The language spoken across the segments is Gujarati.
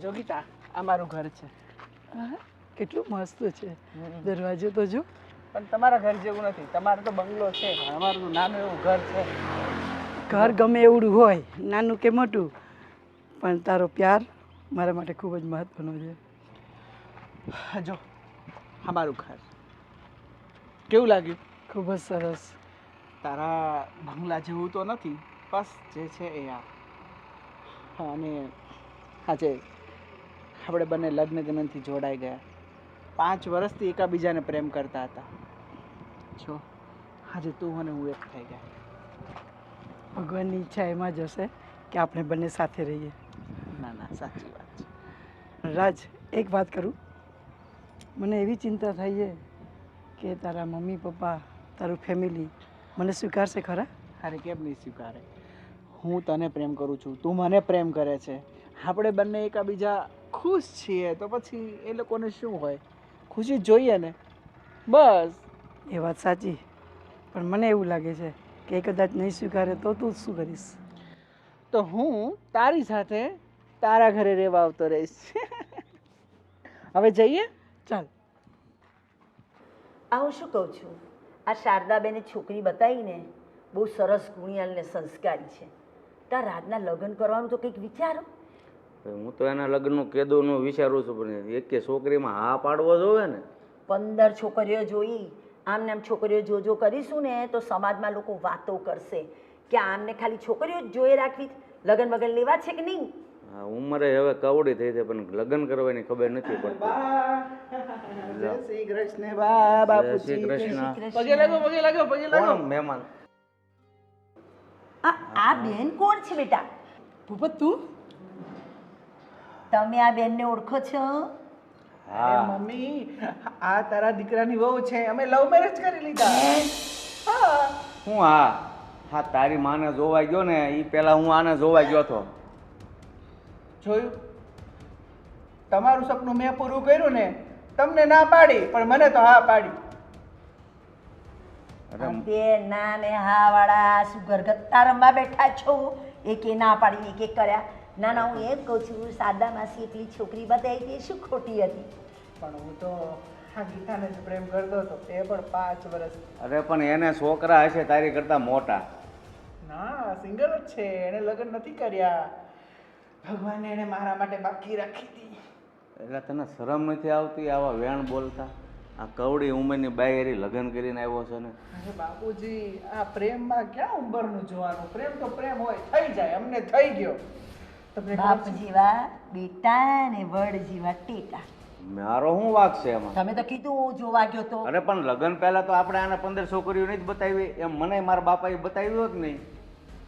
જોગીતા આ મારું ઘર છે. કેટલું મસ્ત છે. દરવાજો તો જો. પણ તમારા ઘર જેવું નથી. તમારું તો બંગલો છે, અમારું તો નાનું એવું ઘર છે. ઘર ગમે એવડું હોય, નાનું કે મોટું, પણ તારો પ્યાર મારા માટે ખૂબ જ મહત્વનો છે. જો અમારું ઘર કેવું લાગ્યું? ખૂબ જ સરસ. તારા બંગલા જેવું તો નથી, બસ જે છે એ આ. હા, અને આજે આપણે બંને લગ્ન જન્મથી જોડાઈ ગયા. 5 વર્ષથી એકાબીજાને પ્રેમ કરતા હતા. જો આજે તું અને હું એક થઈ ગયા. ભગવાનની ઈચ્છા એમાં જ હશે કે આપણે બંને સાથે રહીએ. ના ના, સાચી વાત છે. રાજ, એક વાત કરું. મને એવી ચિંતા થઈ છે કે તારા મમ્મી પપ્પા, તારું ફેમિલી મને સ્વીકારશે ખરા? અરે કેમ નહીં સ્વીકારે? હું તને પ્રેમ કરું છું, તું મને પ્રેમ કરે છે. આપણે બંને એકાબીજા ખુશ છીએ, તો પછી એ લોકોને શું હોય? ખુશી જોઈએ ને, બસ. એ વાત સાચી, પણ મને એવું લાગે છે કે એ કદાચ નહીં સ્વીકારે તો તું શું કરીશ? તો હું તારી સાથે તારા ઘરે રહેવા આવતો રહીશ. હવે જઈએ? ચાલ. આ હું શું કહું છું, આ શારદાબેને છોકરી બતાવીને બહુ સરસ ગુણિયાલ ને સંસ્કારી છે. તાર રાજના લગ્ન કરવાનું તો કંઈક વિચારો. હું તો એના લગ્નનું કેદોનું વિચારું છું, પણ એક છોકરીમાં હા પાડવો જોવે ને. 15 છોકરીઓ જોઈ, આમને આમ છોકરીઓ જોજો કરીશું ને તો સમાજમાં લોકો વાતો કરશે કે આમને ખાલી છોકરીઓ જ જોઈ રાખવી, લગ્ન વગન લેવા છે કે નહીં. હા, ઉંમરે હવે કવડી થઈ છે, પણ લગ્ન કરવાની ખબર નથી પડતી. જય શ્રી કૃષ્ણ બા બાપુજી. શ્રી કૃષ્ણ. પગે લાગો, પગે લાગો, પગે લાગો. કોણ મહેમાન? આ બેન કોણ છે બેટા? ભૂપત તું? તમે આ બેનને ઓળખો છો? અરે મમ્મી, આ તારા દીકરાની વહુ છે. અમે લવ મેરેજ કરી લીધા. હા. હું હા તારી માને જોવા ગયો ને એ પેલા હું આને જોવા ગયો હતો. જોયું? તમારું સપનું મેં પૂરું કર્યું ને. તમને ના પાડી, પણ મને તો હા પાડી. બે ના ને હા વાળા શું ઘરગથ્થા રમવા બેઠા છો? એકે ના પાડી, એકે કર્યા. ના ના, હું એમ કહું છું, શારદા માસી એટલી છોકરી બતાવી હતી, શું ખોટી હતી? પણ હું તો આ ગીતાને જ પ્રેમ કરતો હતો, એ પણ 5 વર્ષ. અરે પણ એને છોકરા હશે તારી કરતા મોટા. ના, સિંગલ જ છે. એને લગ્ન નથી કર્યા. ભગવાને એને મારા માટે બાકી રાખી હતી. એટલે તને શરમ નથી આવતી આવા વેણ બોલતા? આ કવડી ઉંમરની બાયરી લગ્ન કરીને આવ્યો છે ને. અરે બાપુજી, આ પ્રેમમાં ક્યાં ઉંમરનું જોવાનું? પ્રેમ તો પ્રેમ હોય, થઈ જાય. અમને થઈ ગયો. તમને બાપ જેવા બેટા ને વડ જેવા ટેટા. મારો શું વાંક છે એમાં? તમે તો કીધું હું જોવા ગયો તો. અરે પણ લગ્ન પહેલા તો આપણે આને 15 છોકરીઓ નહીં જ બતાવી, એમ મને મારા બાપાએ બતાવ્યું જ નહીં.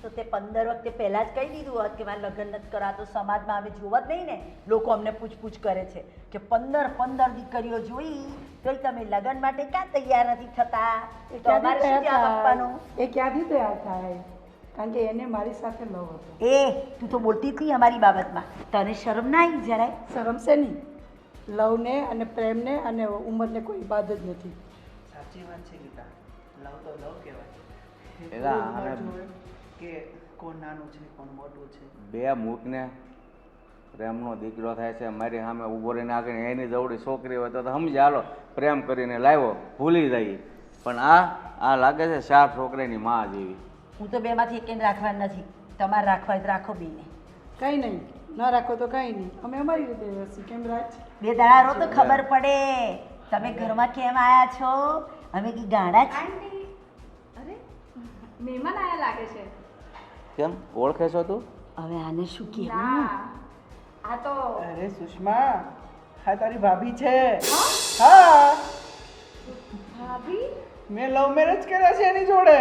તો તે 15 વખતે પહેલા જ કહી દીધું હોત કે મારે લગ્ન નથી કરા, તો સમાજમાં અમે જોવા જ નહીં ને. લોકો અમને પૂછપૂછ કરે છે કે 15 દીકરીઓ જોઈ તો તમે લગ્ન માટે ક્યાં તૈયાર નથી થતા? તો અમારે શું જવાબ આપવાનો? એ ક્યાંથી તૈયાર થાય? કારણ કે એને મારી સાથે લવ હતો. તું તો બોલતી જ નહીં અમારી બાબતમાં. તને શરમ ના આવી જરાય? શરમ છે નહીં. લવને અને પ્રેમને અને ઉંમરને કોઈ બાદ જ નથી. સાચી વાત છે ગીતા. લવ તો લવ કહેવાય. એલા, ઉંમર અને જોવે કે કોણ નાનું છે, કોણ મોટું છે. બે મૂકને પ્રેમનો દીકરો થાય છે, મારી સામે ઊભો રહીને આગળ એની જવડી છોકરી હોય તો સમજે હાલો પ્રેમ કરીને લાવ્યો, ભૂલી જઈએ. પણ આ લાગે છે 4 છોકરીની માં જેવી. હું તો બેમાંથી એકને રાખવા નથી. તમારે રાખવા હોય તો રાખો બેને. કંઈ નહીં, ન રાખો તો કંઈ નહીં. અમે અમારી રીતે વ્યવસ્થિત. કેમ રાજ? 2 દાડા રહો તો ખબર પડે તમે ઘરમાં કેમ આયા છો. અમે કી ગાડા છે? અરે મહેમાન આયા લાગે છે. કેમ ઓળખે છો તું? હવે આને શું કહેવું? ના, આ તો અરે સુષ્મા, હા તારી ભાભી છે. હા, ભાભી. મેં લવ મેરેજ કર્યા છે એની જોડે.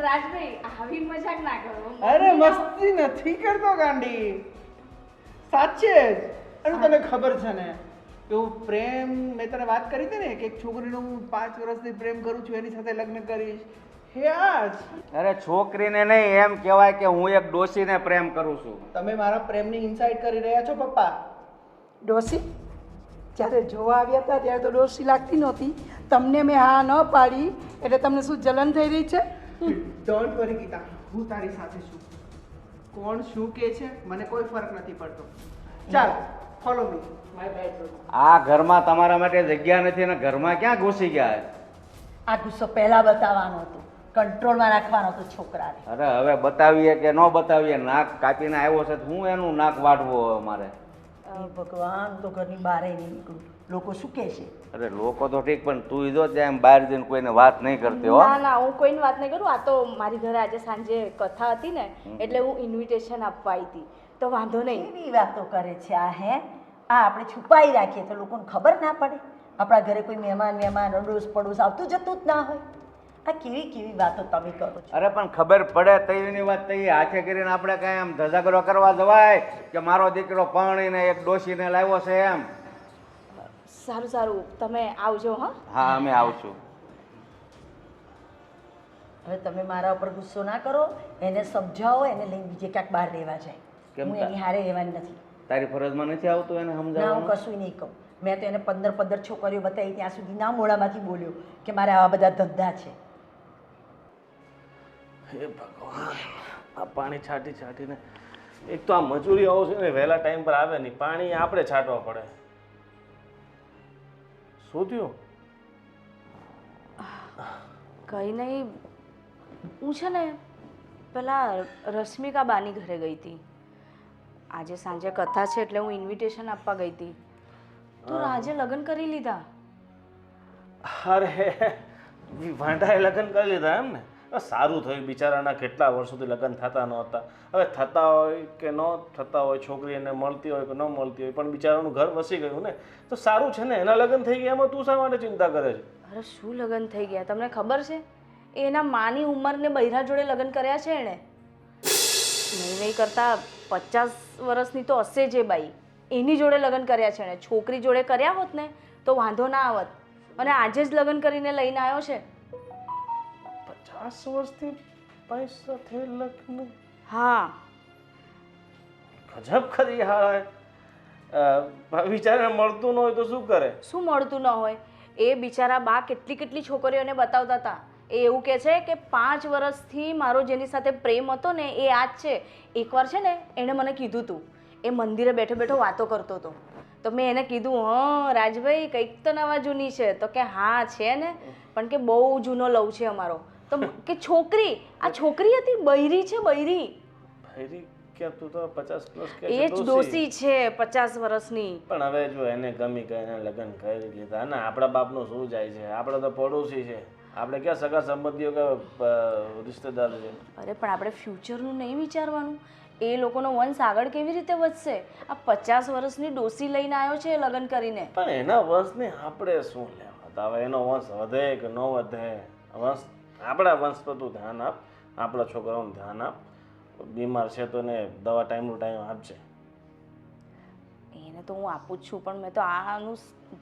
રાજભાઈ આવી મજાક ના કરો. અરે મસ્તી નથી કરતો ગાંડી, સાચે જ. અને તને ખબર છે ને કે હું પ્રેમ, મેં તને વાત કરી હતી ને કે એક છોકરીનો હું 5 વર્ષથી પ્રેમ કરું છું, એની સાથે લગ્ન કરીશ. હે આજ અરે છોકરીને નહીં, એમ કહેવાય કે હું એક ડોશીને પ્રેમ કરું છું. તમે મારા પ્રેમની ઇન્સાઇટ કરી રહ્યા છો પપ્પા. ડોસી? જ્યારે જોવા આવ્યા હતા ત્યારે તો ડોસી લાગતી નહોતી. તમને મેં હા ન પાડી એટલે તમને શું જલન થઈ રહી છે? ડોન્ટ વરી ગીતા, હું તારી સાથે છું. કોણ શું કહે છે મને કોઈ ફરક નથી પડતો. ચાલ ફોલો મી માય બેડરૂમ. આ ઘરમાં તમારા માટે જગ્યા નથી અને ઘરમાં ક્યાં ઘૂસી ગયા? આ ગુસ્સો પહેલા બતાવવાનો હતો, કંટ્રોલમાં રાખવાનો હતો છોકરાને. અરે હવે બતાવીએ કે ન બતાવીએ, નાક કાપીને આવ્યો છે તો હું એનું નાક વાટવો હવે મારે? હે ભગવાન, તો ઘરની બહાર નહીં નીકળું, લોકો શું કહેશે? અરે લોકો તો ઠીક, પણ તું જો ત્યાં બહાર જઈને કોઈને વાત નહીં કરતી હો. ના ના, હું કોઈની વાત નહીં કરું. આ તો મારી ઘરે આજે સાંજે કથા હતી ને, એટલે હું ઇન્વિટેશન આપવા આવી હતી, તો વાંધો નહીં. કેવી વાતો કરે છે આ? હે આ આપણે છુપાઈ રાખીએ તો લોકોને ખબર ના પડે? આપણા ઘરે કોઈ મહેમાન અડોસ પડોશ આવતું જતું જ ના હોય. આ કેવી કેવી વાતો તમે કરો છો? અરે પણ ખબર પડે તઈની વાત તઈ હાથે કરીને આપણે કાંઈ આમ ધજાગરો કરવા જવાય કે મારો દીકરો પરણીને એક ડોશીને લાવ્યો છે એમ? સારું સારું, તમે આવજો. હા હા, અમે આવશું. હવે તમે મારા ઉપર ગુસ્સો ના કરો, એને સમજાવો, એને લઈને બીજે ક્યાંક બહાર રહેવા જાય. કેમ હું એની હારે રહેવાની નથી. તારી ફરજમાં નથી આવતું એને ના, હું સમજાવવાનું? કશું નહીં કહું. મેં તો એને 15 છોકરીઓ બતાવી, ત્યાં સુધી ના મોડામાંથી બોલ્યો કે મારે આવા બધા ધંધા છે. હે ભગવાન, આ પાણી છાંટી છાંટીને, એક તો આ મજૂરી આવો છે ને વહેલા ટાઈમ પર આવે નહીં, પાણી આપણે છાંટવા પડે. શું થયું? કંઈ નહીં, હું છે ને પેલા રશ્મિકા બાની ઘરે ગઈ હતી. આજે સાંજે કથા છે એટલે હું ઇન્વિટેશન આપવા ગઈ હતી, તો રાજે લગ્ન કરી લીધા. અરે વાંઢાએ લગ્ન કરી લીધા એમ ને? સારું થયું, બિચારાના કેટલા વર્ષોથી લગ્ન થતા નહોતા. હવે થતા હોય કે ન થતા હોય, છોકરી એને મળતી હોય કે ન મળતી હોય, પણ બિચારાનું ઘર વસી ગયું ને, તો સારું છે ને. એના લગ્ન થઈ ગયા, એમાં તું શા માટે ચિંતા કરે છે? અરે શું લગ્ન થઈ ગયા, તમને ખબર છે? એના માની ઉંમરને બૈરા જોડે લગ્ન કર્યા છે એણે. નહીં કરતા 50 વર્ષની તો હશે જે બાઈ, એની જોડે લગ્ન કર્યા છે એણે. છોકરી જોડે કર્યા હોત ને તો વાંધો ના આવત, અને આજે જ લગ્ન કરીને લઈને આવ્યો છે. 50 વર્ષથી પૈસા થયે લગ્ન? હા, ગજબ કરી યાર. બિચારાને મળતું ન હોય તો શું કરે? શું મળતું ન હોય? એ બિચારા બા કેટલી કેટલી છોકરીઓને બતાવતા હતા. એ એવું કહે છે કે 5 વર્ષથી મારો જેની સાથે પ્રેમ હતો ને એ આ જ છે. એકવાર છે ને એણે મને કીધું હતું, એ મંદિરે બેઠો બેઠો વાતો કરતો હતો, તો મેં એને કીધું, હા રાજભાઈ કંઈક તો નવા જૂની છે. તો કે હા છે ને, પણ કે બહુ જૂનો લવ છે અમારો. તો કે છોકરી, આ છોકરી હતી, બૈરી છે, બૈરી. ભાઈ કે તું તો 50 પ્લસ કે એ જ ડોસી છે 50 વર્ષની. પણ હવે જો એને ગમી કરીને લગ્ન કરી લીધા ને, આપણા બાપનું શું જાય છે? આપણે તો પડોશી છે, આપણે ક્યાં સગા સંબંધીઓ કે રિશ્તેદાર છે? અરે પણ આપણે ફ્યુચરનું નહીં વિચારવાનું? એ લોકોનો વંશ આગળ કેવી રીતે વધશે? આ 50 વર્ષની ડોસી લઈને આવ્યો છે લગ્ન કરીને. પણ એના વંશને આપણે શું લેવા? હવે એનો વંશ વધે કે ન વધે, વંશ આપણા વંશ પર તું ધ્યાન આપ, આપણા છોકરાઓનું ધ્યાન આપ. બીમાર છે તો એને દવા ટાઈમ આપજે. એને તો હું આપું જ છું, પણ મેં તો આનું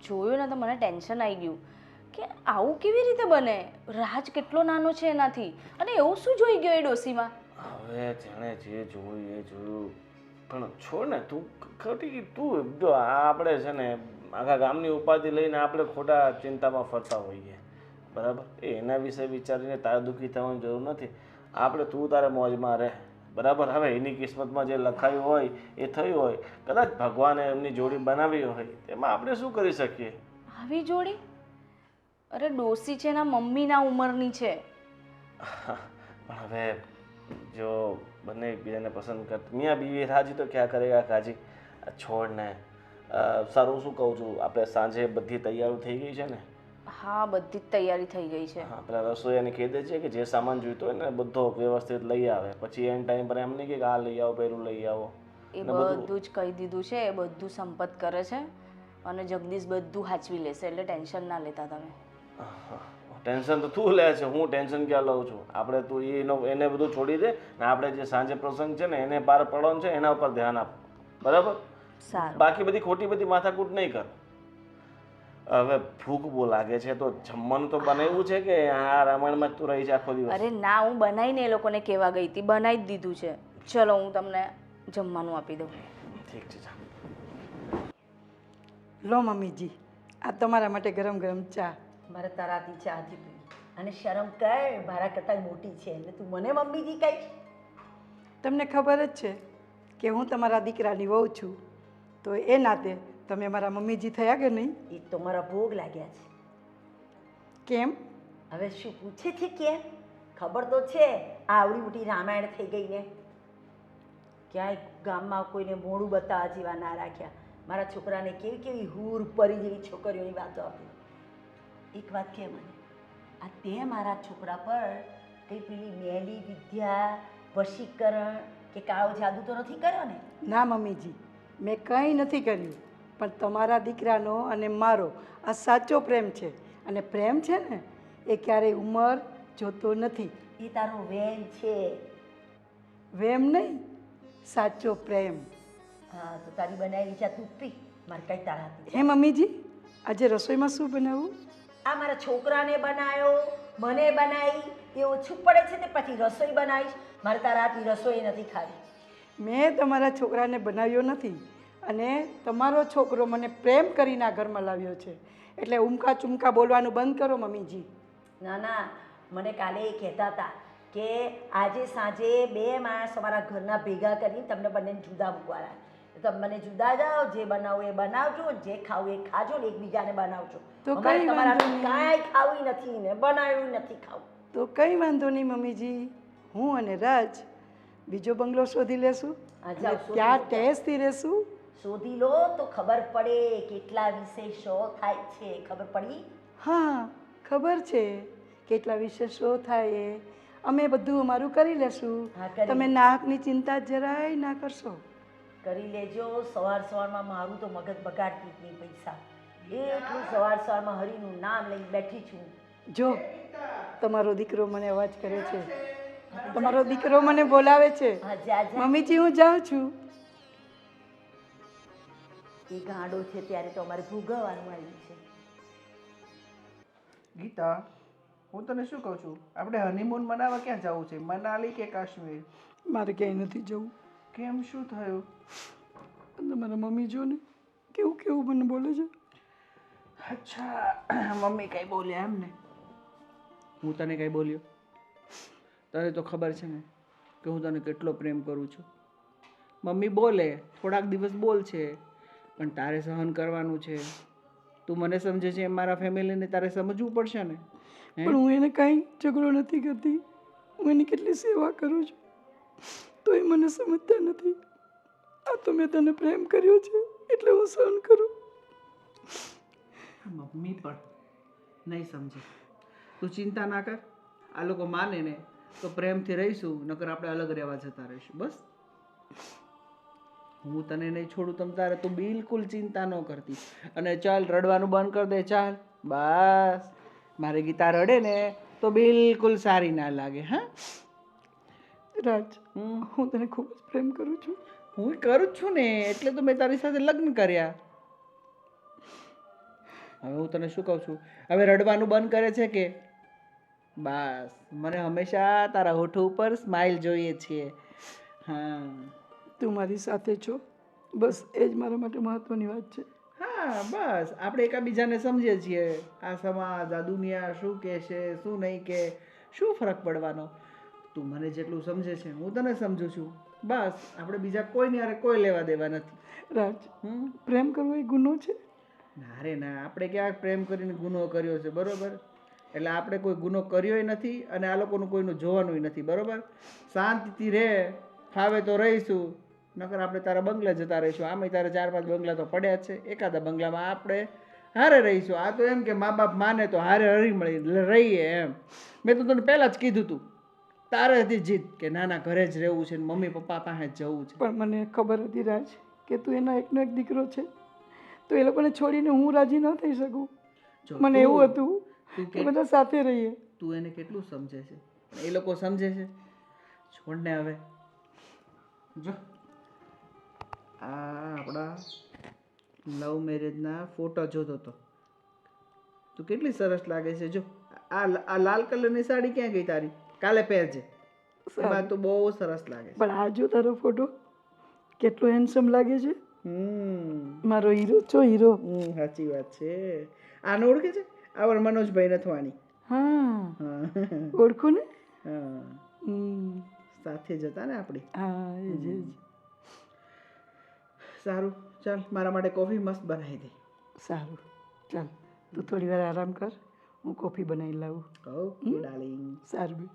જોયું ને તો મને ટેન્શન આવી ગયું કે આવું કેવી રીતે બને? રાજ કેટલો નાનો છે એનાથી, અને એવું શું જોઈ ગયો એ ડોસીમાં? હવે જેણે જે જોયું એ જોયું, પણ છોડ ને તું ખોટી. તું જો આપણે છે ને આખા ગામની ઉપાધિ લઈને આપણે ખોટા ચિંતામાં ફરતા હોઈએ, બરાબર? એના વિશે વિચારીને તારે દુઃખી થવાની જરૂર નથી. આપણે તું તારે મોજમાં રહે, બરાબર? હવે એની કિસ્મતમાં જે લખાયું હોય એ થયું હોય. કદાચ ભગવાને એમની જોડી બનાવી હોય, તેમાં આપણે શું કરી શકીએ? આવી જોડી? અરે ડોસી છે એના મમ્મીના ઉંમરની છે. પણ હવે જો બંને એકબીજાને પસંદ કરતા, મિયા બીવી રાજી તો ક્યાં કરેગા કાજી. છોડ ને. સારું, શું કહું છું, આપણે સાંજે બધી તૈયારી થઈ ગઈ છે ને? હા, બધી જ તૈયારી થઈ ગઈ છે. હા, પેલા રસોઈયાને કહી દે છે કે જે સામાન જોઈતો હોય ને બધો વ્યવસ્થિત લઈ આવે. પછી એન ટાઈમ પર એમ નહીં કે આ લઈ આવો, પેલું લઈ આવો. એ બધું જ કહી દીધું છે. એ બધું સંપત કરે છે, અને જગદીશ બધું સાચવી લેશે, એટલે ટેન્શન ના લેતા તમે. ટેન્શન તો તું લે છે, હું ટેન્શન ક્યાં લઉં છું? આપણે તું એને બધું છોડી દે ને, આપણે જે સાંજે પ્રસંગ છે ને એને પાર પડવાનું છે, એના ઉપર ધ્યાન આપ, બરાબર? સારું. બાકી બધી ખોટી બધી માથાકૂટ નહીં કર. હવે ભૂખ બહુ લાગે છે તો જમવાનું તો બનાવ્યું છે કે આ રામાયણમાં જ તું રહી છે આખો દિવસ? અરે ના, હું બનાવીને એ લોકોને કહેવા ગઈ હતી, બનાવી જ દીધું છે. ચલો હું તમને જમવાનું આપી દઉં. ઠીક છે, ચાલ. લો મમ્મીજી, આ તમારા માટે ગરમ ગરમ ચા. મારે તારાથી ચાહતી પી, અને શરમ કર, મારા કરતાં મોટી છે એટલે તું મને મમ્મીજી કહીશ? તમને ખબર જ છે કે હું તમારા દીકરાની વહુ છું, તો એ નાતે તમે મારા મમ્મીજી થયા કે નહીં? એ તો મારા ભોગ લાગ્યા છે. કેમ? હવે શું પૂછે છે કેમ? ખબર તો છે આવડી મોટી રામાયણ થઈ ગઈ ને. ક્યાંય ગામમાં કોઈને મોઢું બતાવવા જેવા ના રાખ્યા. મારા છોકરાને કેવી કેવી હૂર પરી જેવી છોકરીઓની વાતો આપી. એક વાત કે મને, આ તે મારા છોકરા પર કંઈ પેલી મેલી વિદ્યા, વશીકરણ કે કાળો જાદુ તો નથી કર્યો ને? ના મમ્મીજી, મેં કંઈ નથી કર્યું, પણ તમારા દીકરાનો અને મારો આ સાચો પ્રેમ છે. અને પ્રેમ છે ને એ ક્યારેય ઉંમર જોતો નથી. એ તારો વેમ છે. વેમ નહીં, સાચો પ્રેમ. હા તો તારી બનાવેલી ચા તું પી, મારે કઈ તારા હાથની. હે મમ્મીજી, આજે રસોઈમાં શું બનાવવું? આ મારા છોકરાને બનાવ્યો, મને બનાવી, એ ઓછું પડે છે તે પછી રસોઈ બનાવીશ. મારે તારા હાથની રસોઈ નથી ખાવી. મેં તમારા છોકરાને બનાવ્યો નથી, અને તમારો છોકરો મને પ્રેમ કરીને આ ઘરમાં લાવ્યો છે, એટલે ઉમકા ચુમકા બોલવાનું બંધ કરો મમ્મીજી. ના ના, મને કાલે એ કહેતા હતા કે આજે સાંજે 2 માણસ અમારા ઘરના ભેગા કરીને તમને બંનેને જુદા મૂકવાના. તમે મને જુદા જાઓ, જે બનાવો એ બનાવજો, જે ખાવું એ ખાજો ને એકબીજાને બનાવજો. તો અમારે કંઈ તમારા વાંધો નહીં. કાંઈ ખાવું નથી ને બનાવ્યું નથી ખાવું. તો કંઈ વાંધો નહીં મમ્મીજી, હું અને રાજ બીજો બંગલો શોધી લેશું હા, અને જાઓ, શોધી ત્યાં લો. ટેસ્ટથી રહેશું. શોધી લો તો ખબર પડે કેટલા વિશેષો થાય છે. ખબર પડી? હા, ખબર છે કેટલા વિશેષો થાય એ. અમે બધું અમારું કરી લેશું. હા, કરી. તમે નાકની ચિંતા જરાય ના કરશો. કરી લેજો. સવાર સવારમાં મારું તો મગજ બગાડતી જ નહીં પૈસા. એટલું સવાર સવારમાં હરિનું નામ લઈને બેઠી છું. જો તમારો દીકરો મને અવાજ કરે છે, તમારો દીકરો મને બોલાવે છે. હા જા જા. મમ્મીજી હું જાઉં છું. એ ગાંડો છે ત્યારે તો અમારે ભોગવવાનું આવ્યું છે. ગીતા, હું તને શું કહું છું, આપણે હનીમૂન મનાવવા ક્યાં જવું છે? મનાલી કે કાશ્મીર? મારે ક્યાંય નથી જવું. કેમ, શું થયું? તમારા મમ્મી જો ને કેવું કેવું મને બોલે છે. અચ્છા, મમ્મી કઈ બોલ્યા એમ ને? હું તને કઈ બોલ્યો? તને તો ખબર છે ને કે હું તને કેટલો પ્રેમ કરું છું. મમ્મી બોલે, થોડાક દિવસ બોલ છે, પણ તારે સહન કરવાનું છે. તું મને સમજે છે એમ મારા ફેમિલીને તારે સમજવું પડશે ને. પણ હું એને કાંઈ ઝઘડો નથી કરતી. હું એની કેટલી સેવા કરું છું, તો એ મને સમજતા નથી. આ તો મેં તને પ્રેમ કર્યો છે એટલે હું સહન કરું. મમ્મી પણ નહીં સમજે. તું ચિંતા ના કર, આ લોકો માને ને તો પ્રેમથી રહીશું, નકર આપણે અલગ રહેવા જતા રહીશું. બસ હું તને નહીં છોડું તમ તારે, તું બિલકુલ ચિંતા ન કરતી. અને ચાલ રડવાનું બંધ કરી દે, ચાલ. બસ મારી ગીતા રડે ને તો બિલકુલ સારી ના લાગે. હા રાજ, હું તને ખૂબ જ પ્રેમ કરું છું. હું કરું જ છું ને, એટલે તો મેં તારી સાથે લગ્ન કર્યા. હવે હું તને શું કહું છું, હવે રડવાનું બંધ કરે છે કે? બસ મને હંમેશા તારા હોઠ ઉપર સ્માઇલ જોઈએ છીએ. હા તું મારી સાથે છો, બસ એ જ મારા માટે મહત્વની વાત છે. હા બસ આપણે એકબીજાને સમજીએ છીએ. આ સમાજ, આ દુનિયા શું કહે છે, શું નહીં કે, શું ફરક પડવાનો? તું મને જેટલું સમજે છે હું તને સમજું છું. બસ આપણે બીજા કોઈની હારે કોઈ લેવા દેવા નથી. રાજ, પ્રેમ કરવો એ ગુનો છે? ના રે ના, આપણે ક્યાંક પ્રેમ કરીને ગુનો કર્યો છે, બરોબર? એટલે આપણે કોઈ ગુનો કર્યોય નથી અને આ લોકોનું કોઈનું જોવાનુંય નથી, બરોબર? શાંતિથી રહે, ફાવે તો રહીશું, નકર આપણે તારા બંગલા જતા રહીશું. આમાંય તારે 4-5 બંગલા તો પડ્યા જ છે, એકાદા બંગલામાં આપણે હારે રહીશું. આ તો એમ કે મા બાપ માને તો હારે હળી મળી રહીએ એમ. મેં તો તને પહેલાં જ કીધું તું, તારે હતી જીત કે નાના ઘરે જ રહેવું છે, મમ્મી પપ્પા પાસે જ જવું છે. પણ મને ખબર હતી રાજ કે તું એના એકનો એક દીકરો છે, તો એ લોકોને છોડીને હું રાજી ન થઈ શકું. જો મને એવું તું હતું કે બધા સાથે રહીએ. તું એને કેટલું સમજે છે, એ લોકો સમજે છે? છોડને હવે. જો આ આપણા લવ મેરેજના ફોટો જોતો હતો. તું કેટલી સરસ લાગે છે. જો આ લાલ કલરની સાડી ક્યાં ગઈ તારી? કાલે પહેરજે, એમાં તું બહુ સરસ લાગે છે. પણ આ જો તારો ફોટો કેટલો હેન્ડસમ લાગે છે. મારો હીરો છો, હીરો. સાચી વાત છે. આને ઓળખે છે? આવર મનોજભાઈ નથવાણી. હા, હા ઓળખું ને. હા, સાથે જ હતા ને આપણી. હા એ જ સારું ચાલ, મારા માટે કોફી મસ્ત બનાવી દે. સારું ચાલ તું થોડી વાર આરામ કર, હું કોફી બનાવી લાવું. Okay darling. સારું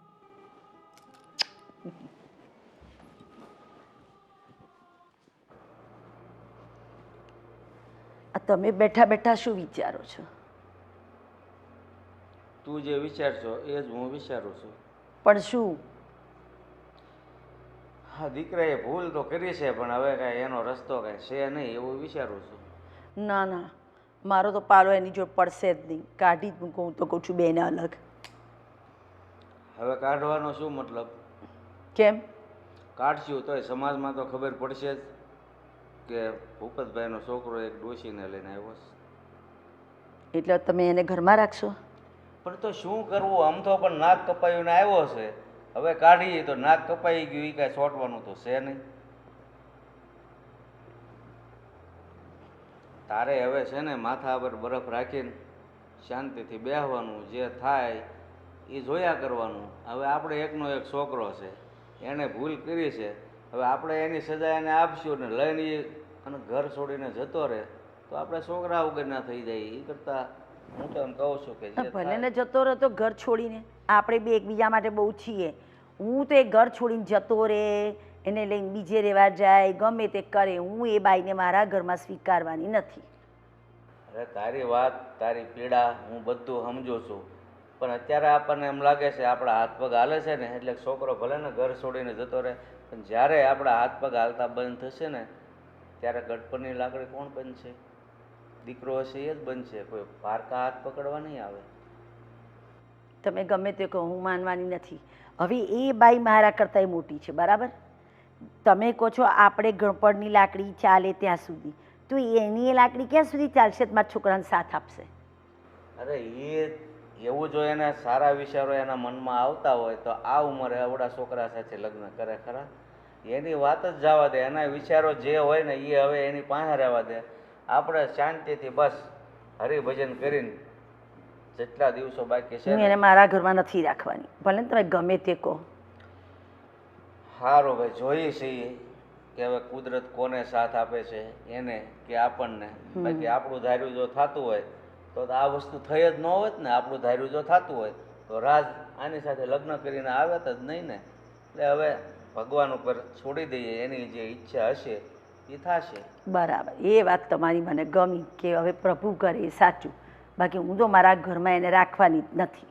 આ તમે બેઠા બેઠા શું વિચારો છો? તું જે વિચારશો એ જ હું વિચારું છું. પણ શું? હા, દીકરાએ ભૂલ તો કરી છે, પણ હવે કાંઈ એનો રસ્તો કાંઈ છે નહીં એવું વિચારું છું. ના ના, મારો તો પાલો એની જોડે પડશે જ નહીં, કાઢી જ મૂકું. હું તો કહું છું બેને અલગ. હવે કાઢવાનો શું મતલબ? કેમ? કાઢશું તોય સમાજમાં તો ખબર પડશે જ કે ભૂપતભાઈનો છોકરો એક ડોશીને લઈને આવ્યો છે. એટલે તમે એને ઘરમાં રાખશો? પણ તો શું કરવું, આમ તો પણ નાક કપાઈને આવ્યો છે. હવે કાઢીએ તો નાક કપાઈ ગયું, એ કાંઈ છોટવાનું તો છે નહીં. તારે હવે છે ને માથા પર બરફ રાખીને શાંતિથી બેસવાનું, જે થાય એ જોયા કરવાનું. હવે આપણે એકનો એક છોકરો છે, એણે ભૂલ કરી છે. હવે આપણે એની સજા એને આપશું ને લઈને અને ઘર છોડીને જતો રહે તો આપણે છોકરા વગરના થઈ જાય. એ કરતાં હું તો એમ કહું છું કે જે ભલે ને જતો રહે તો ઘર છોડીને, આપણે બે એકબીજા માટે બહુ છીએ. હું તો એ ઘર છોડીને જતો રહે, એને લઈને બીજે રહેવા જાય, ગમે તે કરે, હું એ બાઈને મારા ઘરમાં સ્વીકારવાની નથી. અરે તારી વાત, તારી પીડા હું બધું સમજુ છું, પણ અત્યારે આપણને એમ લાગે છે આપણા હાથ પગ હાલે છે ને એટલે છોકરો ભલે ને ઘર છોડીને જતો રહે, પણ જ્યારે આપણા હાથ પગ હાલતા બંધ થશે ને ત્યારે ગડપણની લાકડી કોણ બનશે? દીકરો હશે એ જ બનશે. કોઈ પારકા હાથ પકડવા નહીં આવે. તમે ગમે તે કહો, હું માનવાની નથી. હવે એ બાઈ મારા કરતાંય મોટી છે, બરાબર? તમે કહો છો આપણે ગણપણની લાકડી ચાલે ત્યાં સુધી, તો એની એ લાકડી ક્યાં સુધી ચાલશે? મારા છોકરાને સાથ આપશે? અરે એ એવું જો એને સારા વિચારો એના મનમાં આવતા હોય તો આ ઉંમરે આવડા છોકરા સાથે લગ્ન કરે ખરા? એની વાત જ જવા દે. એના વિચારો જે હોય ને એ હવે એની પાસે રહેવા દે. આપણે શાંતિથી બસ હરિભજન કરીને જેટલા દિવસો બાકી છે હું એને મારા ઘરમાં નથી રાખવાની, ભલે ને તમે ગમે તે કહો. સારું ભાઈ, જોઈએ છીએ કે હવે કુદરત કોને સાથ આપે છે, એને કે આપણને. બાકી આપણું ધાર્યું જો થતું હોય તો આ વસ્તુ થઈ જ ન હોત ને. આપણું ધાર્યું જો થતું હોય તો રાજ આની સાથે લગ્ન કરીને આવે જ નહીં ને. એટલે હવે ભગવાન ઉપર છોડી દઈએ, એની જે ઈચ્છા હશે એ થશે. બરાબર, એ વાત તમારી મને ગમી કે હવે પ્રભુ કરે એ સાચું. બાકી હું તો મારા ઘરમાં એને રાખવાની જ નથી.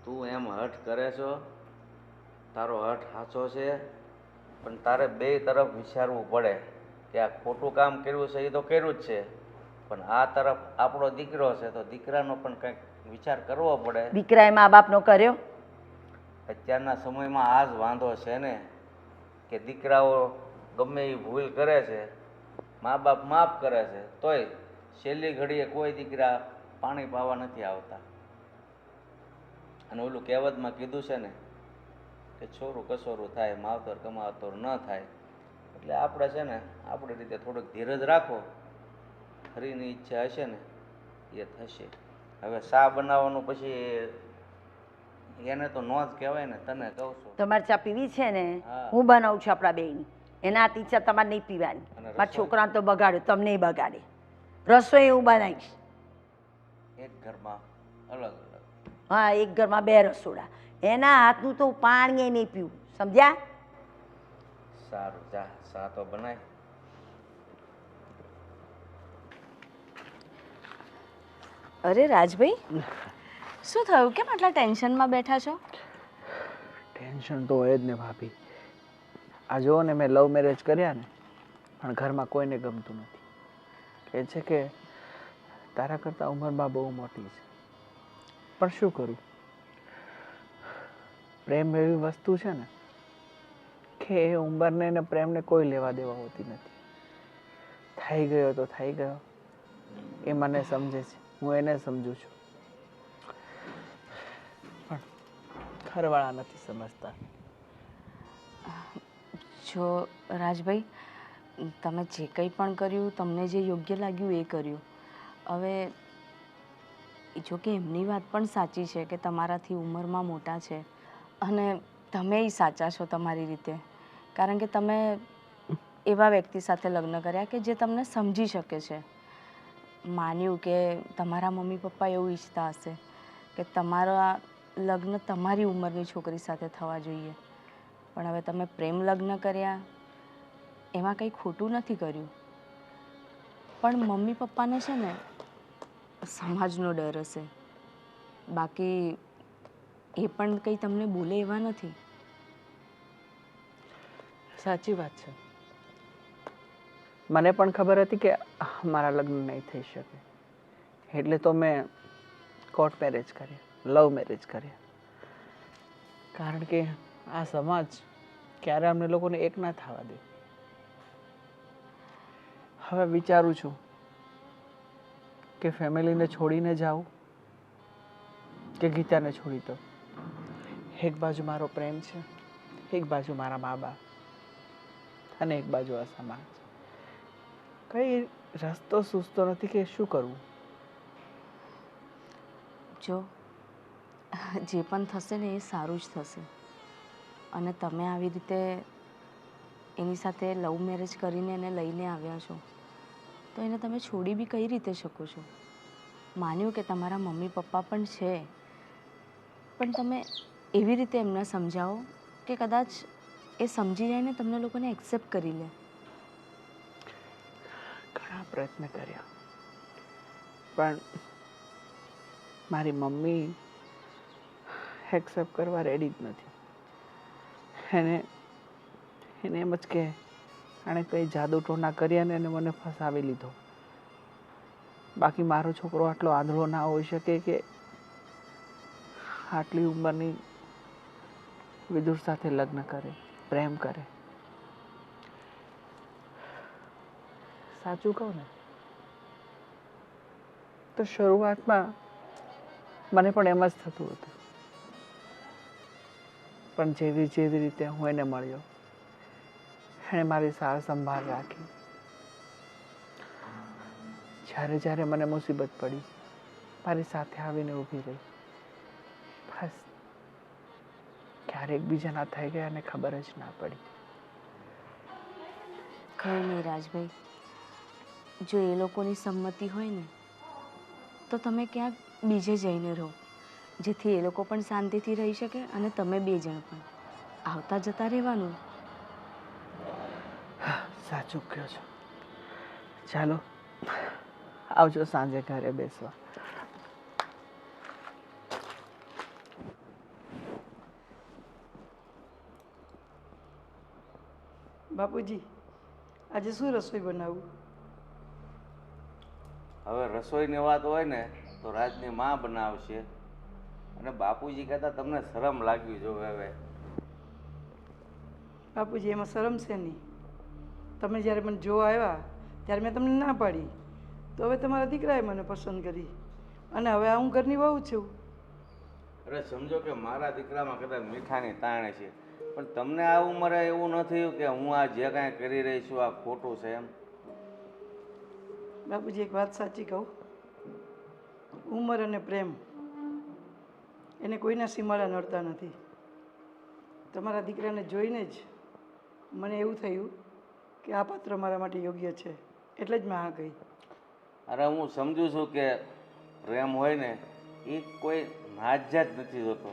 તું એમ હઠ કરે છો, તારો હઠ સાચો છે, પણ તારે બે તરફ વિચારવું પડે કે આ ખોટું કામ કર્યું છે એ તો કર્યું જ છે, પણ આ તરફ આપણો દીકરો છે તો દીકરાનો પણ કંઈક વિચાર કરવો પડે. દીકરાએ મા બાપનો કર્યો? અત્યારના સમયમાં આ જ વાંધો છે ને કે દીકરાઓ ગમે એ ભૂલ કરે છે, મા બાપ માફ કરે છે, તોય છેલ્લી ઘડીએ કોઈ દીકરા પાણી પાવા નથી આવતા. અને ઓલું કહેવતમાં કીધું છે ને કે છોરું કસોરું થાય, માવતર કમાવતર ન થાય. એટલે આપણે છે ને આપણી રીતે થોડુંક ધીરજ રાખો, હરીની ઈચ્છા હશે ને એ થશે. હવે શા બનાવવાનું પછી એને તો નો જ કહેવાય ને, તને કહું છું. તમારે ચા પીવી છે ને? હા. હું બનાવું છું આપણા બેયની. એના હાથની ચા તમારે નહીં પીવાની. અને મારા રસોઈ? છોકરાને તો બગાડ્યો, તમને બગાડે. રસોઈ હું બનાવીશ. એક ઘરમાં અલગ અલગ. હા, એક ઘરમાં બે રસોડા. એના હાથનું તો પાણી નહીં પીવું, સમજ્યા? સારું, ચા ચા તો બનાય. અરે રાજભાઈ, શું થયું? કેમ આટલા ટેન્શનમાં બેઠા છો? ટેન્શન તો હોય જ ને ભાભી. આ જુઓ ને, મેં લવ મેરેજ કર્યા ને, પણ ઘરમાં કોઈને ગમતું નથી. કહે છે કે તારા કરતાં ઉંમરમાં બહુ મોટી છે, પણ શું કરું? પ્રેમ એવી વસ્તુ છે ને કે એ ઉંમરને ને પ્રેમને કોઈ લેવા દેવા હોતી નથી. થઈ ગયો તો થઈ ગયો, એ મને સમજે છે, હું એને સમજું છું, પણ ઘરવાળા નથી સમજતા. જો રાજભાઈ, તમે જે કંઈ પણ કર્યું, તમને જે યોગ્ય લાગ્યું એ કર્યું. હવે જો કે એમની વાત પણ સાચી છે કે તમારાથી ઉંમરમાં મોટા છે અને તમે સાચા છો તમારી રીતે, કારણ કે તમે એવા વ્યક્તિ સાથે લગ્ન કર્યા કે જે તમને સમજી શકે છે. માન્યું કે તમારા મમ્મી પપ્પા એવું ઈચ્છતા હશે કે તમારા લગ્ન તમારી ઉંમરની છોકરી સાથે થવા જોઈએ, પણ હવે તમે પ્રેમ લગ્ન કર્યા, એમાં કંઈ ખોટું નથી કર્યું. પણ મમ્મી પપ્પાને છે ને સમાજનો ડર હશે, બાકી એ પણ કંઈ તમને બોલે એવા નથી. સાચી વાત છે. મને પણ ખબર હતી કે મારા લગ્ન નહીં થઈ શકે, એટલે તો મેં કોર્ટ મેરેજ કર્યા, લવ મેરેજ કર્યા. કારણ કે આ સમાજ ક્યારે અમને લોકોને એક ના થવા દે. હવે વિચારું છું કે ફેમિલીને છોડીને જાઉં કે ગીતાને છોડી દઉં. એક બાજુ મારો પ્રેમ છે, એક બાજુ મારા મા બાપ, અને એક બાજુ આ સમાજ. કઈ રસ્તો સૂઝતો નથી કે શું કરવું. જો જે પણ થશે ને એ સારું જ થશે, અને તમે આવી રીતે એની સાથે લવ મેરેજ કરીને એને લઈને આવ્યા છો, તો એને તમે છોડી બી કઈ રીતે શકો છો? માન્યું કે તમારા મમ્મી પપ્પા પણ છે, પણ તમે એવી રીતે એમને સમજાવો કે કદાચ એ સમજી જાય ને તમને લોકોને એક્સેપ્ટ કરી લે. ઘણા પ્રયત્ન કર્યા, પણ મારી મમ્મી એક્સેપ્ટ કરવા રેડી જ નથી. એને એમ જ કે આણે કંઈ જાદુ ટોના કર્યા ને એને મને ફસાવી લીધો. બાકી મારો છોકરો આટલો આંધળો ના હોઈ શકે કે આટલી ઉંમરની વિદુર સાથે લગ્ન કરે, પ્રેમ કરે. સાચું કહું ને તો શરૂઆતમાં મને પણ એમ જ થતું હતું, પણ જેવી રીતે હું એને મળ્યો, એણે મારી સાર સંભાળ રાખી. જ્યારે મને મુસીબત પડી, મારી સાથે આવીને ઊભી રહી. બસ ક્યારે એકબીજાના થઈ ગયા અને ખબર જ ના પડી. કંઈ નહીં રાજભાઈ, જો એ લોકોની સંમતિ હોય ને તો તમે ક્યાંક બીજે જઈને રહો, જેથી એ લોકો પણ શાંતિથી રહી શકે અને તમે બે જણ પણ. આવતા જતા રહેવાનું. સાચું કહો છો. ચાલો આવજો સાંજે ઘરે બેસવા. બાપુજી, આજે શું રસોઈ બનાવું? હવે રસોઈની વાત હોય ને તો રાજની માં બનાવશે, અને બાપુજી કહેતા તમને શરમ લાગવી જોવે. હવે બાપુજી, એમાં શરમ છે નહીં. તમે જ્યારે મને જોવા આવ્યા ત્યારે મેં તમને ના પાડી, તો હવે તમારા દીકરાએ મને પસંદ કરી, અને હવે હું ઘરની વહુ છું. અરે સમજો કે મારા દીકરામાં કદાચ મીઠાની તાણ છે, પણ તમને આ ઉંમરે એવું ન થયું કે હું આ જે કાંઈ કરી રહી છું આ ખોટું છે એમ? બાપુજી, એક વાત સાચી કહું, ઉંમર અને પ્રેમ એને કોઈના સીમાડા નડતા નથી. તમારા દીકરાને જોઈને જ મને એવું થયું કે આ પાત્ર મારા માટે યોગ્ય છે, એટલે જ મેં હા કહી. અરે હું સમજુ છું કે પ્રેમ હોય ને એ કોઈ નાત જાત નથી જોતો,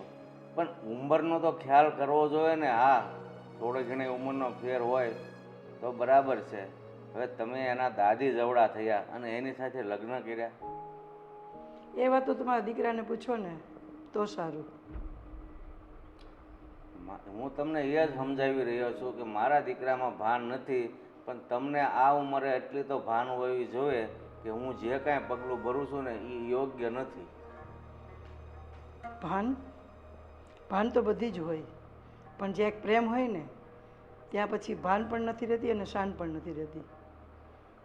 પણ ઉંમરનો તો ખ્યાલ કરવો જોઈએ ને. હા, થોડી ઘણી ઉંમરનો ફેર હોય તો બરાબર છે. હવે તમે એના દાદી જવડા થયા અને એની સાથે લગ્ન કર્યા. એ વાત તો તમારા દીકરાને પૂછો ને તો સારું. હું તમને એ જ સમજાવી રહ્યો છું કે મારા દીકરામાં ભાન નથી, પણ તમને આ ઉંમરે એટલી તો ભાન હોવી જોઈએ કે હું જે કાંઈ પગલું ભરું છું ને એ યોગ્ય નથી. ભાન તો બધી જ હોય, પણ જે એક પ્રેમ હોય ને ત્યાં પછી ભાન પણ નથી રહેતી અને શાન પણ નથી રહેતી.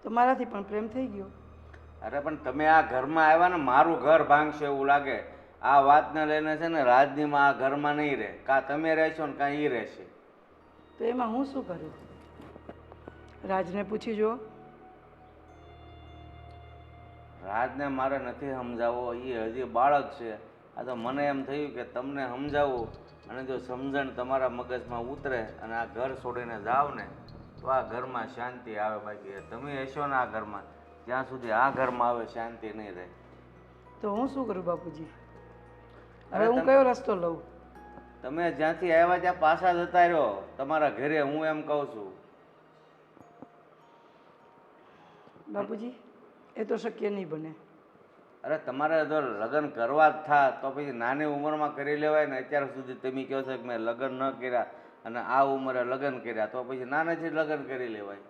તો મારાથી પણ પ્રેમ થઈ ગયો. અરે પણ તમે આ ઘરમાં આવ્યા ને મારું ઘર ભાંગશે એવું લાગે. આ વાતને લઈને છે ને રાજનીમાં આ ઘરમાં નહીં રહે. કાં તમે રહેશો ને કાં એ રહેશે. તો એમાં હું શું કરું? રાજને પૂછી જુઓ. રાજને મારે નથી સમજાવવો, એ હજી બાળક છે. આ તો મને એમ થયું કે તમને સમજાવું અને જો સમજણ તમારા મગજમાં ઉતરે અને આ ઘર છોડીને જાઓ ને તો આ ઘરમાં શાંતિ આવે. બાકી તમે હશો ને આ ઘરમાં, જ્યાં સુધી આ ઘરમાં આવે શાંતિ નહીં રહે. તો હું શું કરું બાપુજી? અરે હવે હું કયો રસ્તો લઉં? તમે જ્યાંથી આવ્યા ત્યાં પાછા જતા રહ્યો તમારા ઘરે, હું એમ કહું છું. બાપુજી એ તો શક્ય નહીં બને. અરે તમારે જો લગ્ન કરવા જ થા તો પછી નાની ઉંમરમાં કરી લેવાય ને. અત્યાર સુધી તમે કહો છો કે મેં લગ્ન ન કર્યા અને આ ઉંમરે લગ્ન કર્યા, તો પછી નાનેથી લગ્ન કરી લેવાય.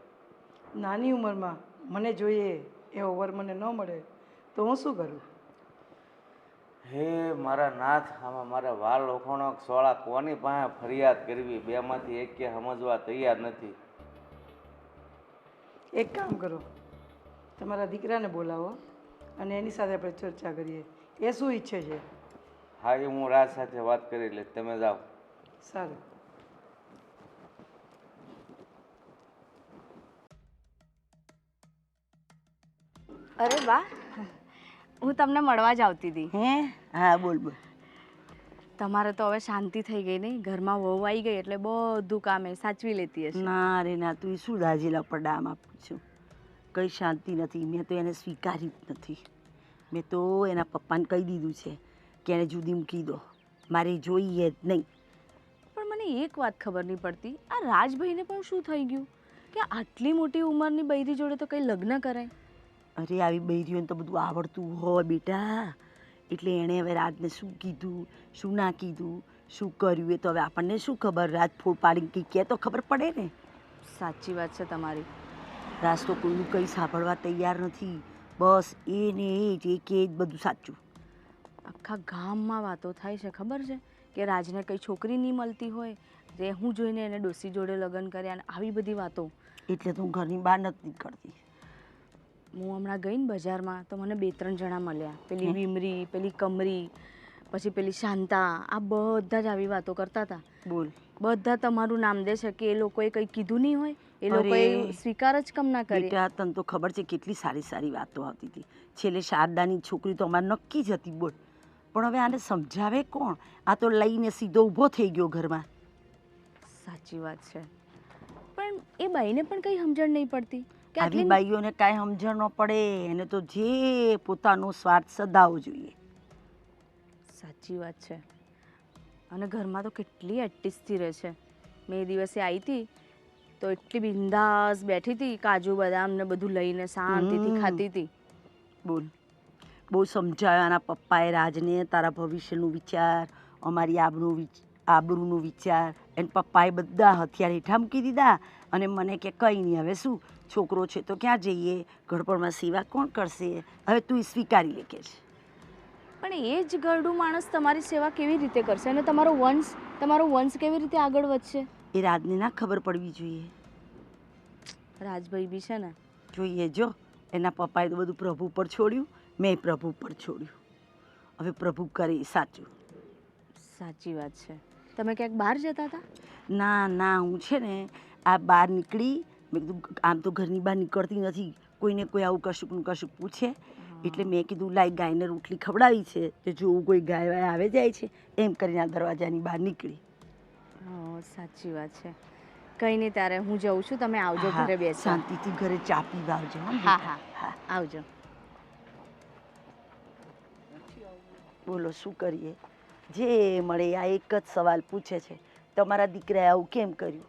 નાની ઉંમરમાં મને જોઈએ એવો વર મને ન મળે તો હું શું કરું? હે મારા નાથ, આમાં મારા વાલ ઓખોણો સોળા કોની પાસે ફરિયાદ કરવી? બેમાંથી એક કે સમજવા તૈયાર નથી. એક કામ કરો, તમારા દીકરાને બોલાવો અને એની સાથે આપણે ચર્ચા કરીએ. એ શું ઈચ્છે છે? હા, એ હું રાજ સાથે વાત કરી લઈશ, તમે જાઓ. સારું. અરે વાહ, હું તમને મળવા જ આવતી હતી. હે? હા બોલ બોલ. તમારે તો હવે શાંતિ થઈ ગઈ નહીં? ઘરમાં વહુ આવી ગઈ એટલે બધું કામ એ સાચવી લેતી હશે. ના રે ના, તું શું દાજેલા પડામાં પૂછ્યું? કંઈ શાંતિ નથી. મેં તો એને સ્વીકારી જ નથી. મેં તો એના પપ્પાને કહી દીધું છે કે એને જુદી મૂકી દો, મારે જોઈએ જ નહીં. પણ મને એક વાત ખબર નહીં પડતી, આ રાજભાઈને પણ શું થઈ ગયું કે આટલી મોટી ઉંમરની બૈરી જોડે તો કંઈ લગ્ન કરાય? અરે આવી બૈરીઓને તો બધું આવડતું હોય બેટા, એટલે એણે હવે રાજને શું કીધું, શું ના કીધું, શું કર્યું, એ તો હવે આપણને શું ખબર? રાજ ફોડ પાડીને કંઈ કહે તો ખબર પડે ને. સાચી વાત છે તમારી. રાજ તો કોઈનું કંઈ સાંભળવા તૈયાર નથી. બસ એ ને એ જ, એ કે જ બધું સાચું. આખા ગામમાં વાતો થાય છે, ખબર છે કે રાજને કંઈ છોકરી નહીં મળતી હોય, જે હું જોઈને એને ડોસી જોડે લગ્ન કર્યા, અને આવી બધી વાતો. એટલે તો હું ઘરની બહાર નથી નીકળતી. હું હમણાં ગઈ ને બજારમાં તો મને 2-3 જણા મળ્યા. પેલી વિમરી, પેલી કમરી, પછી પેલી શાંતા, આ બધા જ આવી વાતો કરતા હતા. બોલ. બધા તમારું નામ દે છે કે એ લોકોએ કંઈ કીધું નહીં હોય, એ લોકોએ સ્વીકાર જ કમ ના કરી. બેટા તને તો ખબર છે કેટલી સારી સારી વાતો આવતી હતી. છેલ્લે શારદાની છોકરી તો અમારે નક્કી જ હતી. બોલ. પણ હવે આને સમજાવે કોણ? આ તો લઈને સીધો ઊભો થઈ ગયો ઘરમાં. સાચી વાત છે, પણ એ બાઈને પણ કંઈ સમજણ નહીં પડતી કે આવી બાઈઓને કાંઈ સમજણ ન પડે. એને તો જે પોતાનો સ્વાર્થ સદાવો જોઈએ. સાચી વાત છે. અને ઘરમાં તો કેટલી એટ્ટીસથી રહે છે. મેં એ દિવસે આવી હતી તો એટલી બિંદાસ બેઠી હતી, કાજુ બદામ ને બધું લઈને શાંતિથી ખાતી હતી. બોલ. બહુ સમજાવ્યો આના પપ્પાએ રાજને, તારા ભવિષ્યનું વિચાર, અમારી આબરૂનું વિચાર. એને પપ્પાએ બધા હથિયાર હેઠા મૂકી દીધા અને મને કે કંઈ નહીં, હવે શું છોકરો છે તો ક્યાં જઈએ, ઘડપણમાં સેવા કોણ કરશે, હવે તું સ્વીકારી લે કે છે. પણ એ જ ગરડું માણસ તમારી સેવા કેવી રીતે કરશે અને તમારો વંશ કેવી રીતે આગળ વધશે? એ રાજને ના ખબર પડવી જોઈએ. રાજભાઈ બી છે ને, જોઈએ જો એના પપ્પાએ તો બધું પ્રભુ પર છોડ્યું, મેં પ્રભુ પર છોડ્યું. હવે પ્રભુ કરે એ સાચું. સાચી વાત છે. તમે ક્યાંક બહાર જતા હતા? ના ના, હું છે ને આ બહાર નીકળી. મેં કીધું આમ તો ઘરની બહાર નીકળતી નથી, કોઈને કોઈ આવું કશુંક ને કશુંક પૂછે, એટલે મેં કીધું લાઈ ગાયને રોટલી ખવડાવી છે તો જોવું કોઈ ગાય વાય આવે જાય છે, એમ કરીને આ દરવાજાની બહાર નીકળી. સાચી વાત છે. કંઈ નહીં, ત્યારે હું જઉં છું, તમે આવજો ઘરે બેસવા. શાંતિથી ઘરે ચા પીવા આવજો. હા હા હા, આવજો. બોલો શું કરીએ? જે મળે આ એક જ સવાલ પૂછે છે, તમારા દીકરાએ આવું કેમ કર્યું?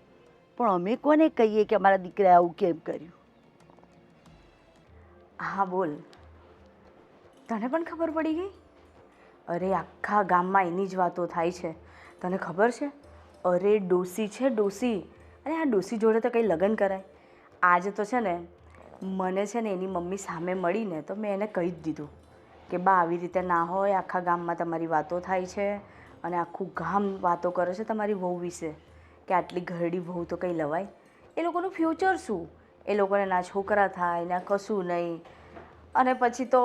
પણ અમે કોને કહીએ કે અમારા દીકરાએ આવું કેમ કર્યું? હા બોલ. તને પણ ખબર પડી ગઈ? અરે આખા ગામમાં એની જ વાતો થાય છે. તને ખબર છે? અરે ડોસી છે, ડોસી. અરે આ ડોસી જોડે તો કંઈ લગ્ન કરાય. આજે તો છે ને મને છે ને એની મમ્મી સામે મળીને તો મેં એને કહી જ દીધું કે બા આવી રીતે ના હોય, આખા ગામમાં તમારી વાતો થાય છે અને આખું ગામ વાતો કરે છે તમારી વહુ વિશે કે આટલી ઘરડી વહુ તો કંઈ લવાય. એ લોકોનું ફ્યુચર શું? એ લોકોને ના છોકરા થાય ના કશું નહીં. અને પછી તો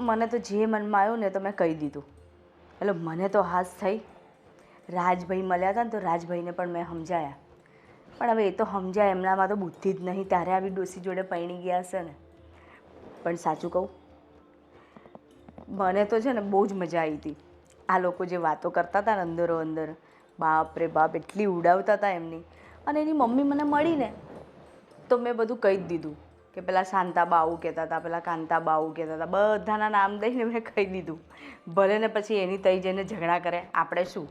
મને તો જે મનમાં આવ્યું ને તો મેં કહી દીધું. એટલે મને તો હાશ થઈ. રાજભાઈ મળ્યા હતા ને તો રાજભાઈને પણ મેં સમજાયા, પણ હવે એ તો સમજાય એમનામાં તો બુદ્ધિ જ નહીં, ત્યારે આવી ડોસી જોડે પરણી ગયા હશે ને. પણ સાચું કહું, મને તો છે ને બહુ જ મજા આવી હતી. આ લોકો જે વાતો કરતા હતા ને અંદરો અંદર, બાપ રે બાપ, એટલી ઉડાવતા હતા એમની. અને એની મમ્મી મને મળીને તો મેં બધું કહી જ દીધું કે પેલા શાંતાબા આવું કહેતા હતા, પેલા કાંતાબા આવું કહેતા હતા, બધાના નામ દઈને મેં કહી દીધું. ભલે ને પછી એની તઈ જઈને ઝઘડા કરે, આપણે શું,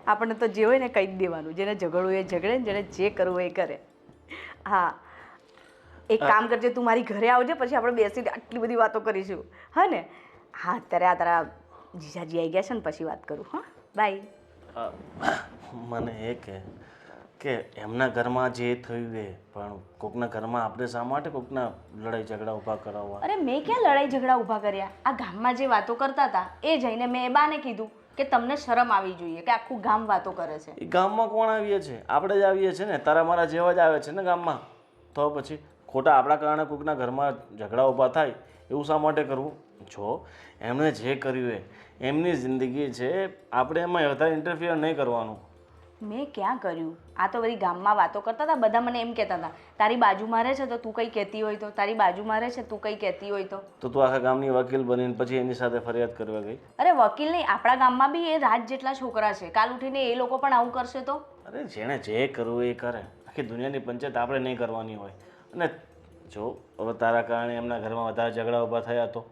આપણને તો જે હોય ને કહી જ દેવાનું. જેને ઝઘડવું એ ઝઘડે ને જેને જે કરવું એ કરે. હા, એક કામ કરજે, તું મારી ઘરે આવજે, પછી આપણે બેસીને આટલી બધી વાતો કરીશું. હા ને? હા, અત્યારે આ તારા જીજાજી આવી ગયા છે ને, પછી વાત કરું. હા, બાય. મને એ કે એમના ઘરમાં જે થયું એ, પણ કોકના ઘરમાં આપણે શા માટે કોકના લડાઈ ઝઘડા ઊભા કરાવવા? અરે મેં ક્યાં લડાઈ ઝઘડા ઊભા કર્યા? આ ગામમાં જે વાતો કરતા હતા એ જઈને મેં એ બાને કીધું કે તમને શરમ આવી જોઈએ કે આખું ગામ વાતો કરે છે. એ ગામમાં કોણ આવીએ છે? આપણે જ આવીએ છીએ ને, તારા મારા જેવા જ આવે છે ને ગામમાં. તો પછી ખોટા આપણા કારણે કોઈકના ઘરમાં ઝઘડા ઊભા થાય એવું શા માટે કરવું? જો એમણે જે કર્યું એ એમની જિંદગી છે, આપણે એમાં વધારે ઇન્ટરફિયર નહીં કરવાનું. મેં ક્યાં કર્યું? આ તો બધી ગામમાં વાતો કરતા હતા. બધા મને એમ કહેતા હતા, તારી બાજુમાં રહે છે તો તું કંઈ કહેતી હોય તો, તારી બાજુમાં રહે છે તું કંઈ કહેતી હોય તો. તો તું આખા ગામની વકીલ બનીને પછી એની સાથે ફરિયાદ કરવા ગઈ? અરે વકીલ નહીં, આપણા ગામમાં બી એ રાજ જેટલા છોકરા છે. કાલ ઉઠીને એ લોકો પણ આવું કરશે તો? અરે જેણે જે કરવું એ કરે. આખી દુનિયાની પંચાયત આપણે નહીં કરવાની હોય. અને જો હવે તારા કારણે એમના ઘરમાં વધારે ઝઘડા ઊભા થયા તો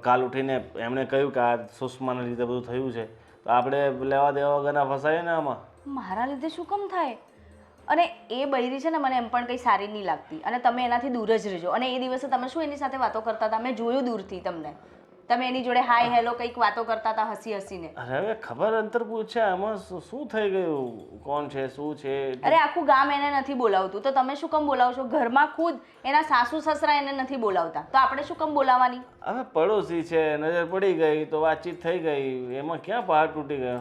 કાલ ઉઠીને એમણે કહ્યું કે આ સુષ્માના લીધે બધું થયું છે, તો આપણે લેવા દેવા વગરના ફસાઈએ ને આમાં. મારા લીધે શું કેમ થાય? અને એ બૈરી છે ને મને એમ પણ કંઈ સારી નહીં લાગતી, અને તમે એનાથી દૂર જ રહેજો. અને એ દિવસે તમે શું એની સાથે વાતો કરતા હતા? મેં જોયું દૂરથી તમને. તમે એની જોડે હાય હેલો કંઈક વાતો કરતા હતા હસી હસીને. અરે હવે ખબર અંતર પૂછ્યા, આમાં શું થઈ ગયું? કોણ છે, શું છે? અરે આખું ગામ એને નથી બોલાવતું તો તમે શું કેમ બોલાવો છો? ઘરમાં ખુદ એના સાસુ સસરા એને નથી બોલાવતા તો આપણે શું કેમ બોલાવવાની? હવે પડોશી છે, નજર પડી ગઈ તો વાતચીત થઈ ગઈ, એમાં ક્યાં પહાડ તૂટી ગયો?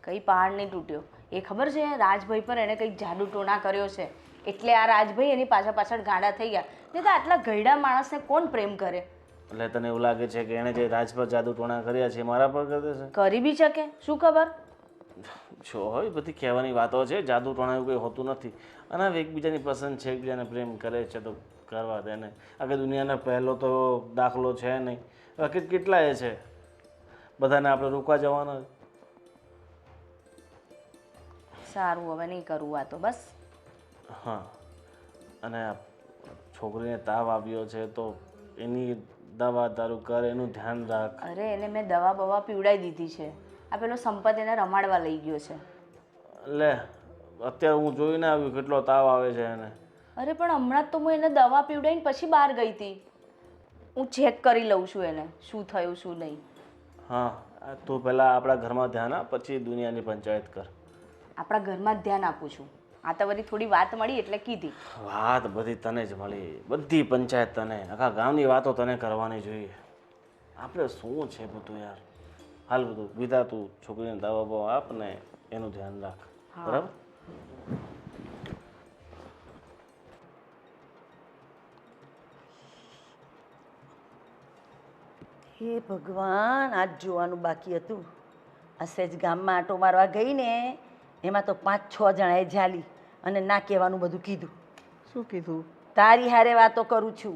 કંઈ પહાડ નહીં તૂટ્યો. એ ખબર છે રાજભાઈ પર એને કંઈક જાદુ ટોણા કર્યો છે, એટલે આ રાજભાઈ એની પાછળ ગાંડા થઈ ગયા. નહીં તો આટલા ગયડા માણસને કોણ પ્રેમ કરે? એટલે તને એવું લાગે છે કે એણે જે રાજ પર જાદુ ટોણા કર્યા છે મારા પર કરી દેશે? કરી બી શકે, શું ખબર? જો હોય બધી કહેવાની વાતો છે, જાદુ ટોણા એવું કંઈ હોતું નથી. અને હવે એકબીજાની પસંદ છે, એકબીજાને પ્રેમ કરે છે તો કરવા દે ને. આખી દુનિયાનો પહેલો તો દાખલો છે નહીં, બાકી કેટલાય છે, બધાને આપણે રોકવા જવાના. સારું, હવે નહીં કરવું આ તો બસ. હા, અને છોકરીને તાવ આવ્યો છે તો એની દવા દારૂ કર, એનું ધ્યાન રાખ. અરે એને મેં દવા બવા પીવડાવી દીધી છે. આ પેલો સંપત એને રમાડવા લઈ ગયો છે. લે અત્યારે હું જોઈને આવ્યું કેટલો તાવ આવે છે એને. અરે પણ હમણાં જ તો હું એને દવા પીવડાવીને પછી બહાર ગઈ હતી. હું ચેક કરી લઉં છું એને શું થયું શું નહીં. હા, તું પહેલાં આપણા ઘરમાં ધ્યાન આપ, પછી દુનિયાની પંચાયત કર. આપણા ઘરમાં જ ધ્યાન આપું છું. આ તો વળી થોડી વાત મળી એટલે કીધી. વાત બધી તને જ મળી, બધી પંચાયત તને, આખા ગામની વાતો તને કરવાની જોઈએ. આપણે શું છે બધું યાર. હાલ બધું વિધા, તું છોકરીને દવા બવા આપ ને એનું ધ્યાન રાખ, બરાબર? હે ભગવાન, આજ જોવાનું બાકી હતું. આ સહેજ ગામમાં આંટો મારવા ગઈ ને એમાં તો 5-6 જણાએ ઝાલી અને ના કહેવાનું બધું કીધું. શું કીધું? તારી હારે વાતો કરું છું.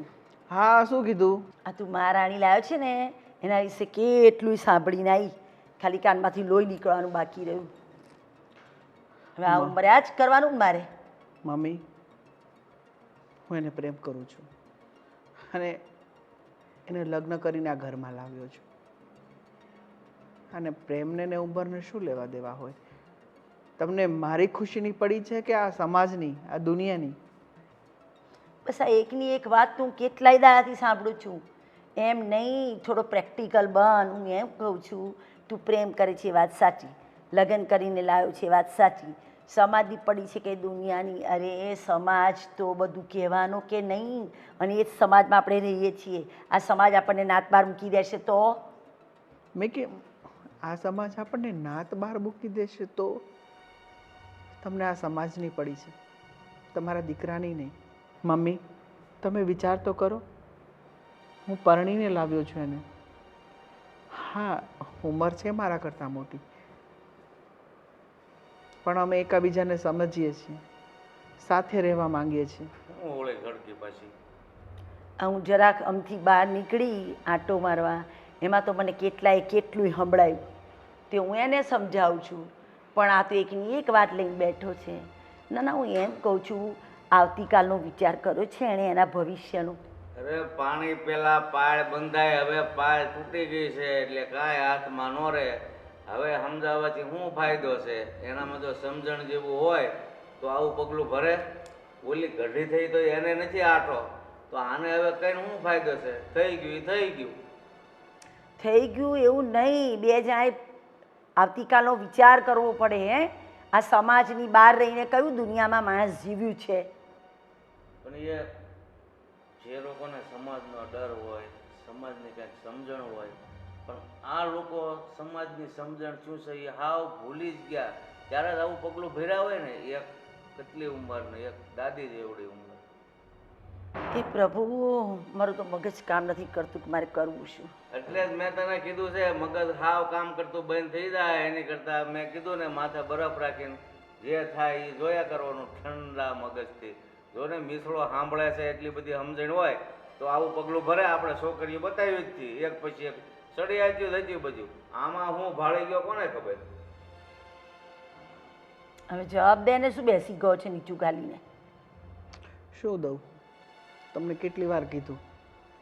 હા, શું કીધું? આ તું મહારાણી લાવ્યો છે ને એના વિશે કેટલું સાંભળીને આવી, ખાલી કાનમાંથી લોહી નીકળવાનું બાકી રહ્યું. હવે આ ઉંમરે આ જ કરવાનું ને મારે. મમ્મી, હું એને પ્રેમ કરું છું અને એને લગ્ન કરીને આ ઘરમાં લાવ્યો છું. અને પ્રેમને ને ઉંમરને શું લેવા દેવા હોય? તમને મારી ખુશીની પડી છે કે આ સમાજની, આ દુનિયાની? બસ આ એકની એક વાત તું કેટલાય દાડાથી સાંભળું છું. એમ નહીં, થોડો પ્રેક્ટિકલ બન. હું એમ કહું છું, તું પ્રેમ કરે છે વાત સાચી, લગ્ન કરીને લાવ્યો છે વાત સાચી, સમાજની પડી છે કે દુનિયાની? અરે એ સમાજ તો બધું કહેવાનો કે નહીં, અને એ જ સમાજમાં આપણે રહીએ છીએ. આ સમાજ આપણને નાત બહાર મૂકી દેશે તો? મેં કે આ સમાજ આપણને નાત બહાર મૂકી દેશે તો? તમને આ સમાજની પડી છે, તમારા દીકરાની નહીં. મમ્મી, તમે વિચાર તો કરો. હું પરણીને લાવ્યો છું એને. હા, ઉંમર છે મારા કરતાં મોટી, પણ અમે એકબીજાને સમજીએ છીએ, સાથે રહેવા માંગીએ છીએ. હું જરાક આમથી બહાર નીકળી આંટો મારવા, એમાં તો મને કેટલું સંભળાયું. તે હું એને સમજાવું છું પણ આ તો એકની એક વાત લઈને બેઠો છે. ના ના, હું એમ કહું છું, આવતીકાલનો વિચાર કર્યો છે એણે એના ભવિષ્યનો? અરે પાણી પેલા પાળ બંધાય, હવે પાળ તૂટી ગઈ છે એટલે કાંઈ હાથમાં ન રહે. હવે સમજાવવાથી શું ફાયદો છે? એનામાં જો સમજણ જેવું હોય તો આવું પગલું ભરે. ઓલી ગઢી થઈ તો એને નથી આટો, તો આને હવે કઈને શું ફાયદો છે? થઈ ગયું એ થઈ ગયું. થઈ ગયું એવું નહીં, બે જણાએ આવતીકાલનો વિચાર કરવો પડે. હે, આ સમાજની બહાર રહીને કયું દુનિયામાં માણસ જીવ્યું છે? પણ એ જે લોકોને સમાજનો ડર હોય, સમાજની કંઈક સમજણ હોય, પણ આ લોકો સમાજની સમજણ શું છે એ હાવ ભૂલી જ ગયા. ત્યારે જ આવું પગલું ભર્યા હોય ને, એક કેટલી ઉંમર ને એક દાદી જેવડી ઉંમર. એ પ્રભુ, મારું તો મગજ કામ નથી કરતું કે મારે કરવું શું. એટલે જ મેં તને કીધું છે, મગજ હાવ કામ કરતું બંધ થઈ જાય એની કરતા મેં કીધું ને, માથે બરફ રાખીને જે થાય એ જોયા કરવાનું ઠંડા મગજથી. જો ને મીસળો સાંભળે છે એટલી બધી સમજણ હોય તો આવું પગલું ભરે. આપણે છોકરીઓ બતાવી જ હતી, એક પછી એક ચડી આવતી થતી બધું. આમાં હું ભાળી ગયો કોને ખબર. હવે જવાબ દે ને, શું બેસી ગયો છે નીચું ગાલીને? શું દઉં? તમને કેટલી વાર કીધું,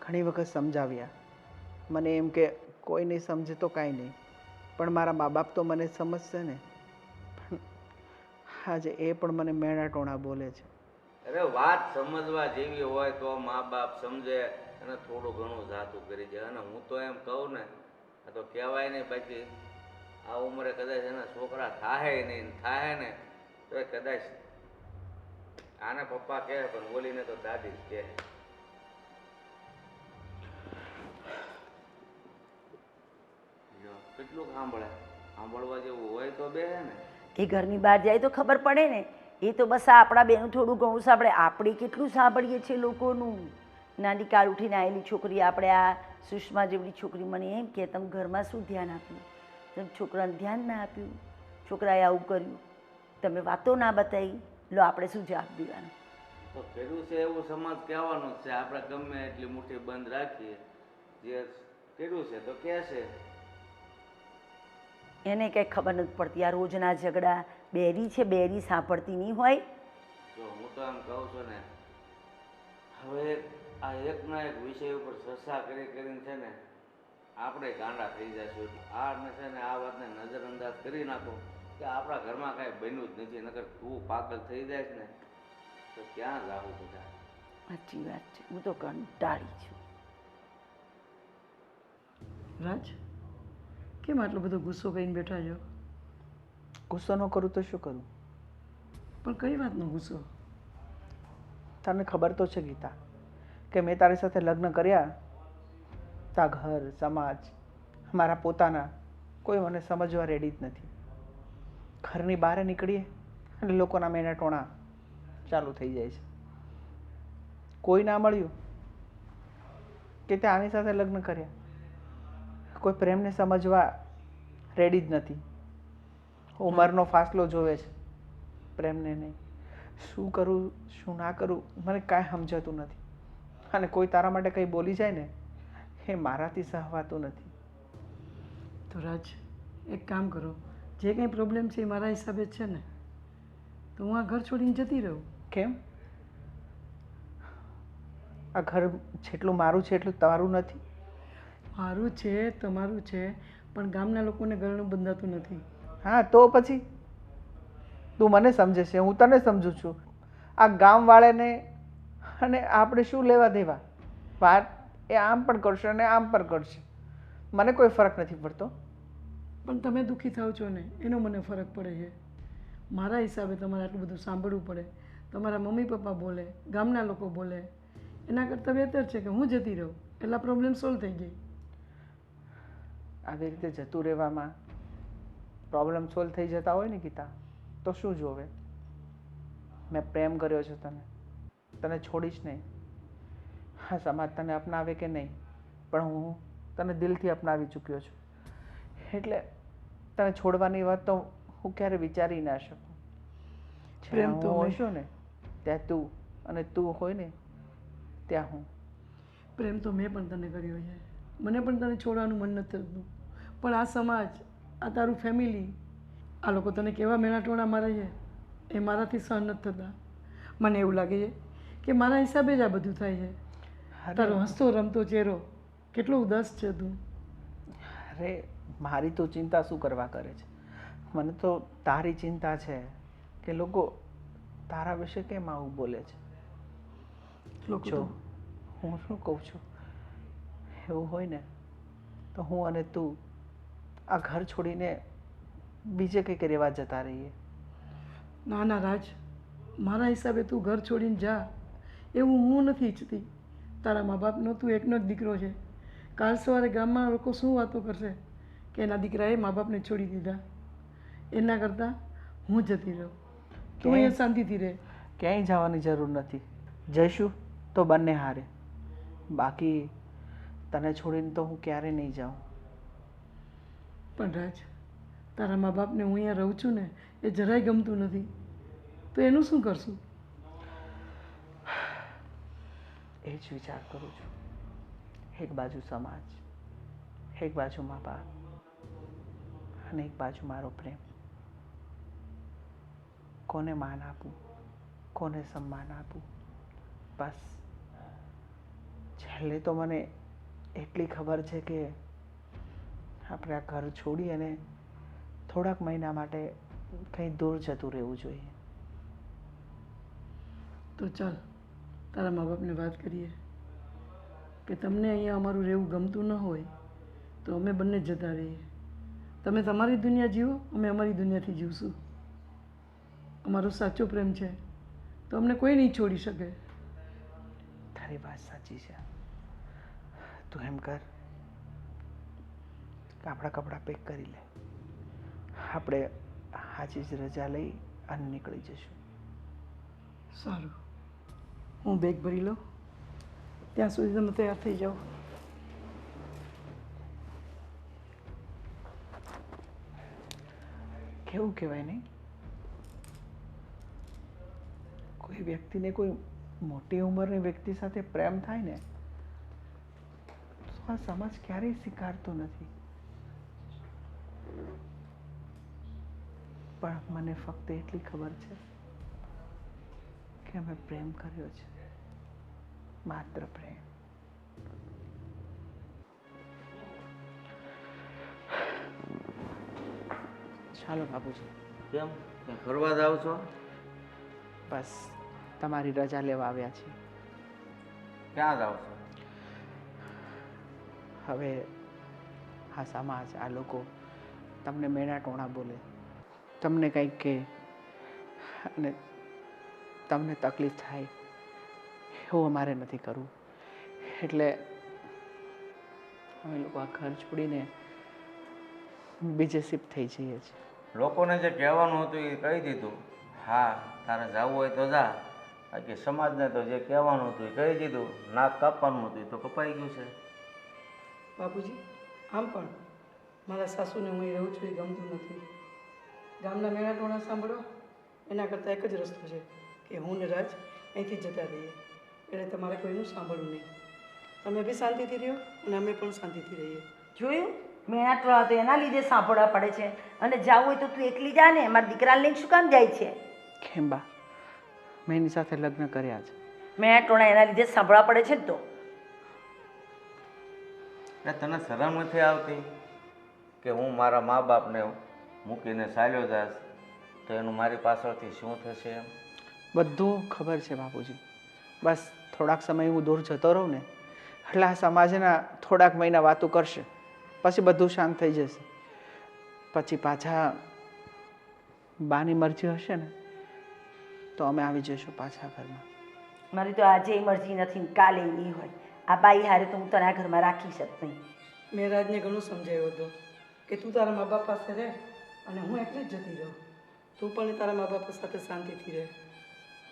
ઘણી વખત સમજાવ્યા. મને એમ કે કોઈ નહીં સમજે તો કાંઈ નહીં, પણ મારા મા બાપ તો મને સમજશે ને. પણ આજે એ પણ મને મેણા ટોણા બોલે છે. અરે વાત સમજવા જેવી હોય તો મા બાપ સમજે અને થોડું ઘણું જાતું કરી જાય. અને હું તો એમ કહું ને, આ તો કહેવાય નહીં, બાકી આ ઉંમરે કદાચ એના છોકરા થાય નહીં, થાય ને તો એ કદાચ આને પપ્પા કહે પણ બોલીને તો દાદી જ કહે. કેટલું સાંભળે, સાંભળવા જેવું હોય તો બે ને. એ ઘરની બહાર જાય તો ખબર પડે ને. એ તો બસ આ આપણા બેનું થોડું ઘણું સાંભળે, આપણે કેટલું સાંભળીએ છીએ લોકોનું. નાની કાળ ઉઠીને આવેલી છોકરી, આપણે આ સુષ્મા જેવડી છોકરી મને એમ કે તમે ઘરમાં શું ધ્યાન આપ્યું? તમે છોકરાને ધ્યાન ના આપ્યું, છોકરાએ આવું કર્યું, તમે વાતો ના બતાવી. લો, આપણે શું જવાબ દેવાનો? તો કર્યું છે એવું સમાજ કહેવાનું જ છે. આપણે ગમે એટલી મુઠ્ઠી બંધ રાખીએ, જે કર્યું છે તો કહેશે. એને કંઈ ખબર નથી પડતી. આ રોજના ઝઘડા, બેરી છે, બેરી સાંભળતી નહીં હોય. જો હું તો એમ કહું છું ને, હવે આ એકના એક વિષય ઉપર ચર્ચા કરીને છે ને આપણે ગાંડા થઈ જશું. આ ને છે ને આ વાતને નજરઅંદાજ કરી નાખો કે આપણા ઘરમાં કાંઈ બન્યું જ નથી, નકર તું પાગલ થઈ જાય ને તો ક્યાં જાવું બધા. સાચી વાત છે, હું તો કંટાળી છું. રાજ, કેમ આટલો બધો ગુસ્સો કરીને બેઠા છો? ગુસ્સો ન કરું તો શું કરું? પણ કઈ વાતનો ગુસ્સો? તને ખબર તો છે ગીતા, કે મેં તારી સાથે લગ્ન કર્યા, તા ઘર, સમાજ, મારા પોતાના કોઈ મને સમજવા રેડી જ નથી. ઘરની બહાર નીકળીએ એટલે લોકોના મેના ટોણા ચાલુ થઈ જાય છે. કોઈ ના મળ્યું કે તે આની સાથે લગ્ન કર્યા. કોઈ પ્રેમને સમજવા રેડી જ નથી. ઉંમરનો ફાસલો જોવે છે, પ્રેમને નહીં. શું કરું શું ના કરું મને કાંઈ સમજાતું નથી. અને કોઈ તારા માટે કંઈ બોલી જાય ને એ મારાથી સહવાતું નથી. તો રાજ, એક કામ કરો, જે કંઈ પ્રોબ્લેમ છે એ મારા હિસાબે જ છે ને, તો હું આ ઘર છોડીને જતી રહું. કેમ? આ ઘર જેટલું મારું છે એટલું તારું નથી? મારું છે, તમારું છે, પણ ગામના લોકોને ઘરનું બંધાતું નથી. હા, તો પછી તું મને સમજે છે, હું તને સમજું છું. આ ગામવાળાને અને આપણે શું લેવા દેવા? વાત એ આમ પણ કરશે અને આમ પણ કરશે, મને કોઈ ફરક નથી પડતો. પણ તમે દુઃખી થાવ છો ને એનો મને ફરક પડે છે. મારા હિસાબે તમારે આટલું બધું સાંભળવું પડે. તમારા મમ્મી પપ્પા બોલે, ગામના લોકો બોલે, એના કરતાં બહેતર છે કે હું જતી રહું, એટલા પ્રોબ્લેમ સોલ્વ થઈ જાય. આવી રીતે જતું રહેવામાં પ્રોબ્લેમ સોલ્વ થઈ જતા હોય ને ગીતા, તો શું જોવે? મેં પ્રેમ કર્યો છે તને, તને છોડીશ નહીં. હા, સમાજ તને અપનાવે કે નહીં, પણ હું તને દિલથી અપનાવી ચૂક્યો છું. એટલે તને છોડવાની વાત તો હું ક્યારે વિચારી ના શકું. પ્રેમ તો હું છું ને ત્યાં તું, અને તું હોય ને ત્યાં હું. પ્રેમ તો મેં પણ તને કર્યો છે, મને પણ તને છોડવાનું મન નથી થતું. પણ આ સમાજ, આ તારું ફેમિલી, આ લોકો તને કેવા મેણાટોણા મારે છે એ મારાથી સહન નથી થતા. મને એવું લાગે છે કે મારા હિસાબે જ આ બધું થાય છે. તારો હસતો રમતો ચહેરો કેટલો ઉદાસ છે તું. અરે મારી તો ચિંતા શું કરવા કરે છે? મને તો તારી ચિંતા છે કે લોકો તારા વિશે કેમ આવું બોલે છે. લોકો જો તો હું શું કહું છું, એવું હોય ને તો હું અને તું આ ઘર છોડીને બીજે કંઈક રહેવા જતા રહીએ. ના ના રાજ, મારા હિસાબે તું ઘર છોડીને જા એવું હું નથી ઈચ્છતી. તારા મા બાપનો તું એકનો જ દીકરો છે. કાલ સવારે ગામમાં લોકો શું વાતો કરશે કે એના દીકરાએ મા બાપને છોડી દીધા. એના કરતાં હું જતી રહું, તું અહીંયા શાંતિથી રહે. ક્યાંય જવાની જરૂર નથી. જઈશું તો બંને હારે, બાકી તને છોડીને તો હું ક્યારે નહીં જાઉં. પણ રાજ, તારા મા બાપને હું અહીંયા રહું છું ને એ જરાય ગમતું નથી. તો એનું શું કરશું? એ જ વિચાર કરું છું. એક બાજુ સમાજ, એક બાજુ મા બાપ અને એક બાજુ મારો પ્રેમ. કોને માન આપું, કોને સન્માન આપું? બસ છેલ્લે તો મને એટલી ખબર છે કે આપણે આ ઘર છોડી અને થોડાક મહિના માટે કંઈ દૂર જતું રહેવું જોઈએ. તો ચાલ તારા મા બાપને વાત કરીએ કે તમને અહીંયા અમારું રહેવું ગમતું ન હોય તો અમે બંને જ જતા રહીએ. તમે તમારી દુનિયા જીવો, અમે અમારી દુનિયાથી જીવશું. અમારો સાચો પ્રેમ છે તો અમને કોઈ નહીં છોડી શકે. તારી વાત સાચી છે. તું એમ કર કે આપણા કપડાં પેક કરી લે, આપણે આજે જ રજા લઈ અને નીકળી જઈશું. સારું, હું બેગ ભરી લઉં, ત્યાં સુધી તમે તૈયાર થઈ જાઓ. કેવું કહેવાય નહીં, કોઈ વ્યક્તિને કોઈ મોટી ઉંમરની વ્યક્તિ સાથે પ્રેમ થાય ને તો આ સમાજ ક્યારેય સ્વીકારતો નથી. પણ મને ફક્ત એટલી ખબર છે કે અમે પ્રેમ કર્યો છે, માત્ર પ્રેમ. ચાલો બાપુજી. કેમ ક્યાં ફરવા જાવ છો? બસ તમારી રજા લેવા આવ્યા છીએ. ક્યાં જાવ છો? હવે આ સમાજ, આ લોકો તમને મેણા ટોણા બોલે, તમને કંઈક કહે અને તમને તકલીફ થાય, એવું અમારે નથી કરવું. એટલે અમે લોકો આ ઘર છોડીને બીજે શિફ્ટ થઈ જઈએ છીએ. લોકોને જે કહેવાનું હતું એ કહી દીધું. હા, તારે જવું હોય તો જા, બાકી સમાજને તો જે કહેવાનું હતું એ કહી દીધું. નાક કાપવાનું હતું એ તો કપાઈ ગયું છે. બાપુજી, આમ પણ મારા સાસુને હું અહીં રહું છું એ ગમતું નથી. ગામના મેણાટોણા સાંભળો એના કરતાં એક જ રસ્તો છે કે હું ને રાજ અહીંથી જતા રહીએ. એટલે તમારે કોઈનું સાંભળવું નહીં. તમે બી શાંતિથી રહ્યો અને અમે પણ શાંતિથી રહીએ. જોયું, મેણાટોળા તો એના લીધે સાંભળવા પડે છે. અને જાવું હોય તો તું એકલી જા ને, મારા દીકરાને લઈને શું કામ જાય છે? કેમ બા, મેં એની સાથે લગ્ન કર્યા છે. મેણાટોળા એના લીધે સાંભળવા પડે છે ને તો. તને શરમ નથી આવતી કે હું મારા મા બાપને મૂકીને ચાલ્યો જાશ તો એનું મારી પાછળથી શું થશે એમ? બધું ખબર છે બાપુજી. બસ થોડાક સમય હું દૂર જતો રહું ને એટલે આ સમાજના થોડાક મહિના વાતો કરશે, પછી બધું શાંત થઈ જશે. પછી પાછા બાની મરજી હશે ને તો અમે આવી જઈશું પાછા ઘરમાં. મારી તો આજે મરજી નથી ને કાલે નહીં હોય. આ બાઈ હારે તો હું તને આ ઘરમાં રાખીશ જ નહીં. મેં રાજને ઘણું સમજાવ્યો હતો કે તું તારા મા બાપ પાસે રહે અને હું એકલી જ જતી રહું. તું પણ તારા મા બાપ સાથે શાંતિથી રહે.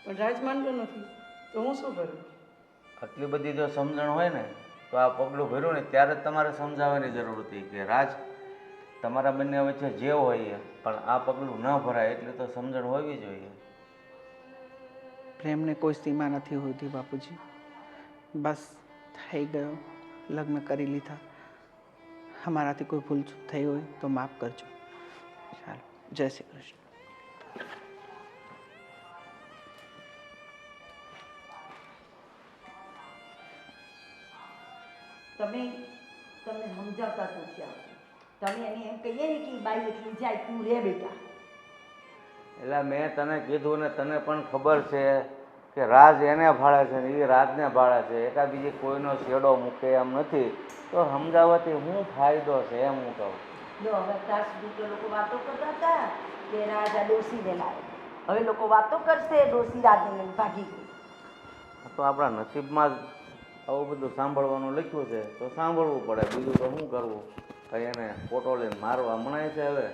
પણ રાજ માનતો નથી તો હું શું કરું? આટલી બધી જો સમજણ હોય ને તો આ પગલું ભર્યું ને ત્યારે જ તમારે સમજાવવાની જરૂર હતી કે રાજ, તમારા બંને વચ્ચે જે હોય એ, પણ આ પગલું ન ભરાય એટલે તો સમજણ હોવી જોઈએ. પ્રેમને કોઈ સીમા નથી હોતી બાપુજી. બસ થઈ ગયો, લગ્ન કરી લીધા. અમારાથી કોઈ ભૂલ ચૂક થઈ હોય તો માફ કરજો. ચાલો જય શ્રી કૃષ્ણ. તમે તમને સમજાવતા જ નથી આવતું. તમે એને એમ કહીએ ને કે ઈ બાઈ એટલી જાય તું રે બેટા. એટલે મેં તને કીધું ને તને પણ ખબર છે કે રાજ એને ભાળે છે ને એ રાજને ભાળે છે, એકા બીજી કોઈનો શેડો મૂકે એમ નથી, તો સમજાવવાથી શું ફાયદો છે એમ હું કહું. જો હવે ત્યાં સુધી તો લોકો વાતો કરતા હતા કે રાજ આ ડોસીને લાવે. હવે લોકો વાતો કરશે ડોસી રાજને લઈને ભાગી ગઈ. તો આપણા નસીબમાં જ આવું બધું સાંભળવાનું લખ્યું છે તો સાંભળવું પડે, બીજું તો શું કરવું. કંઈ એને ફોટો લઈને મારવા મનાય છે હવે.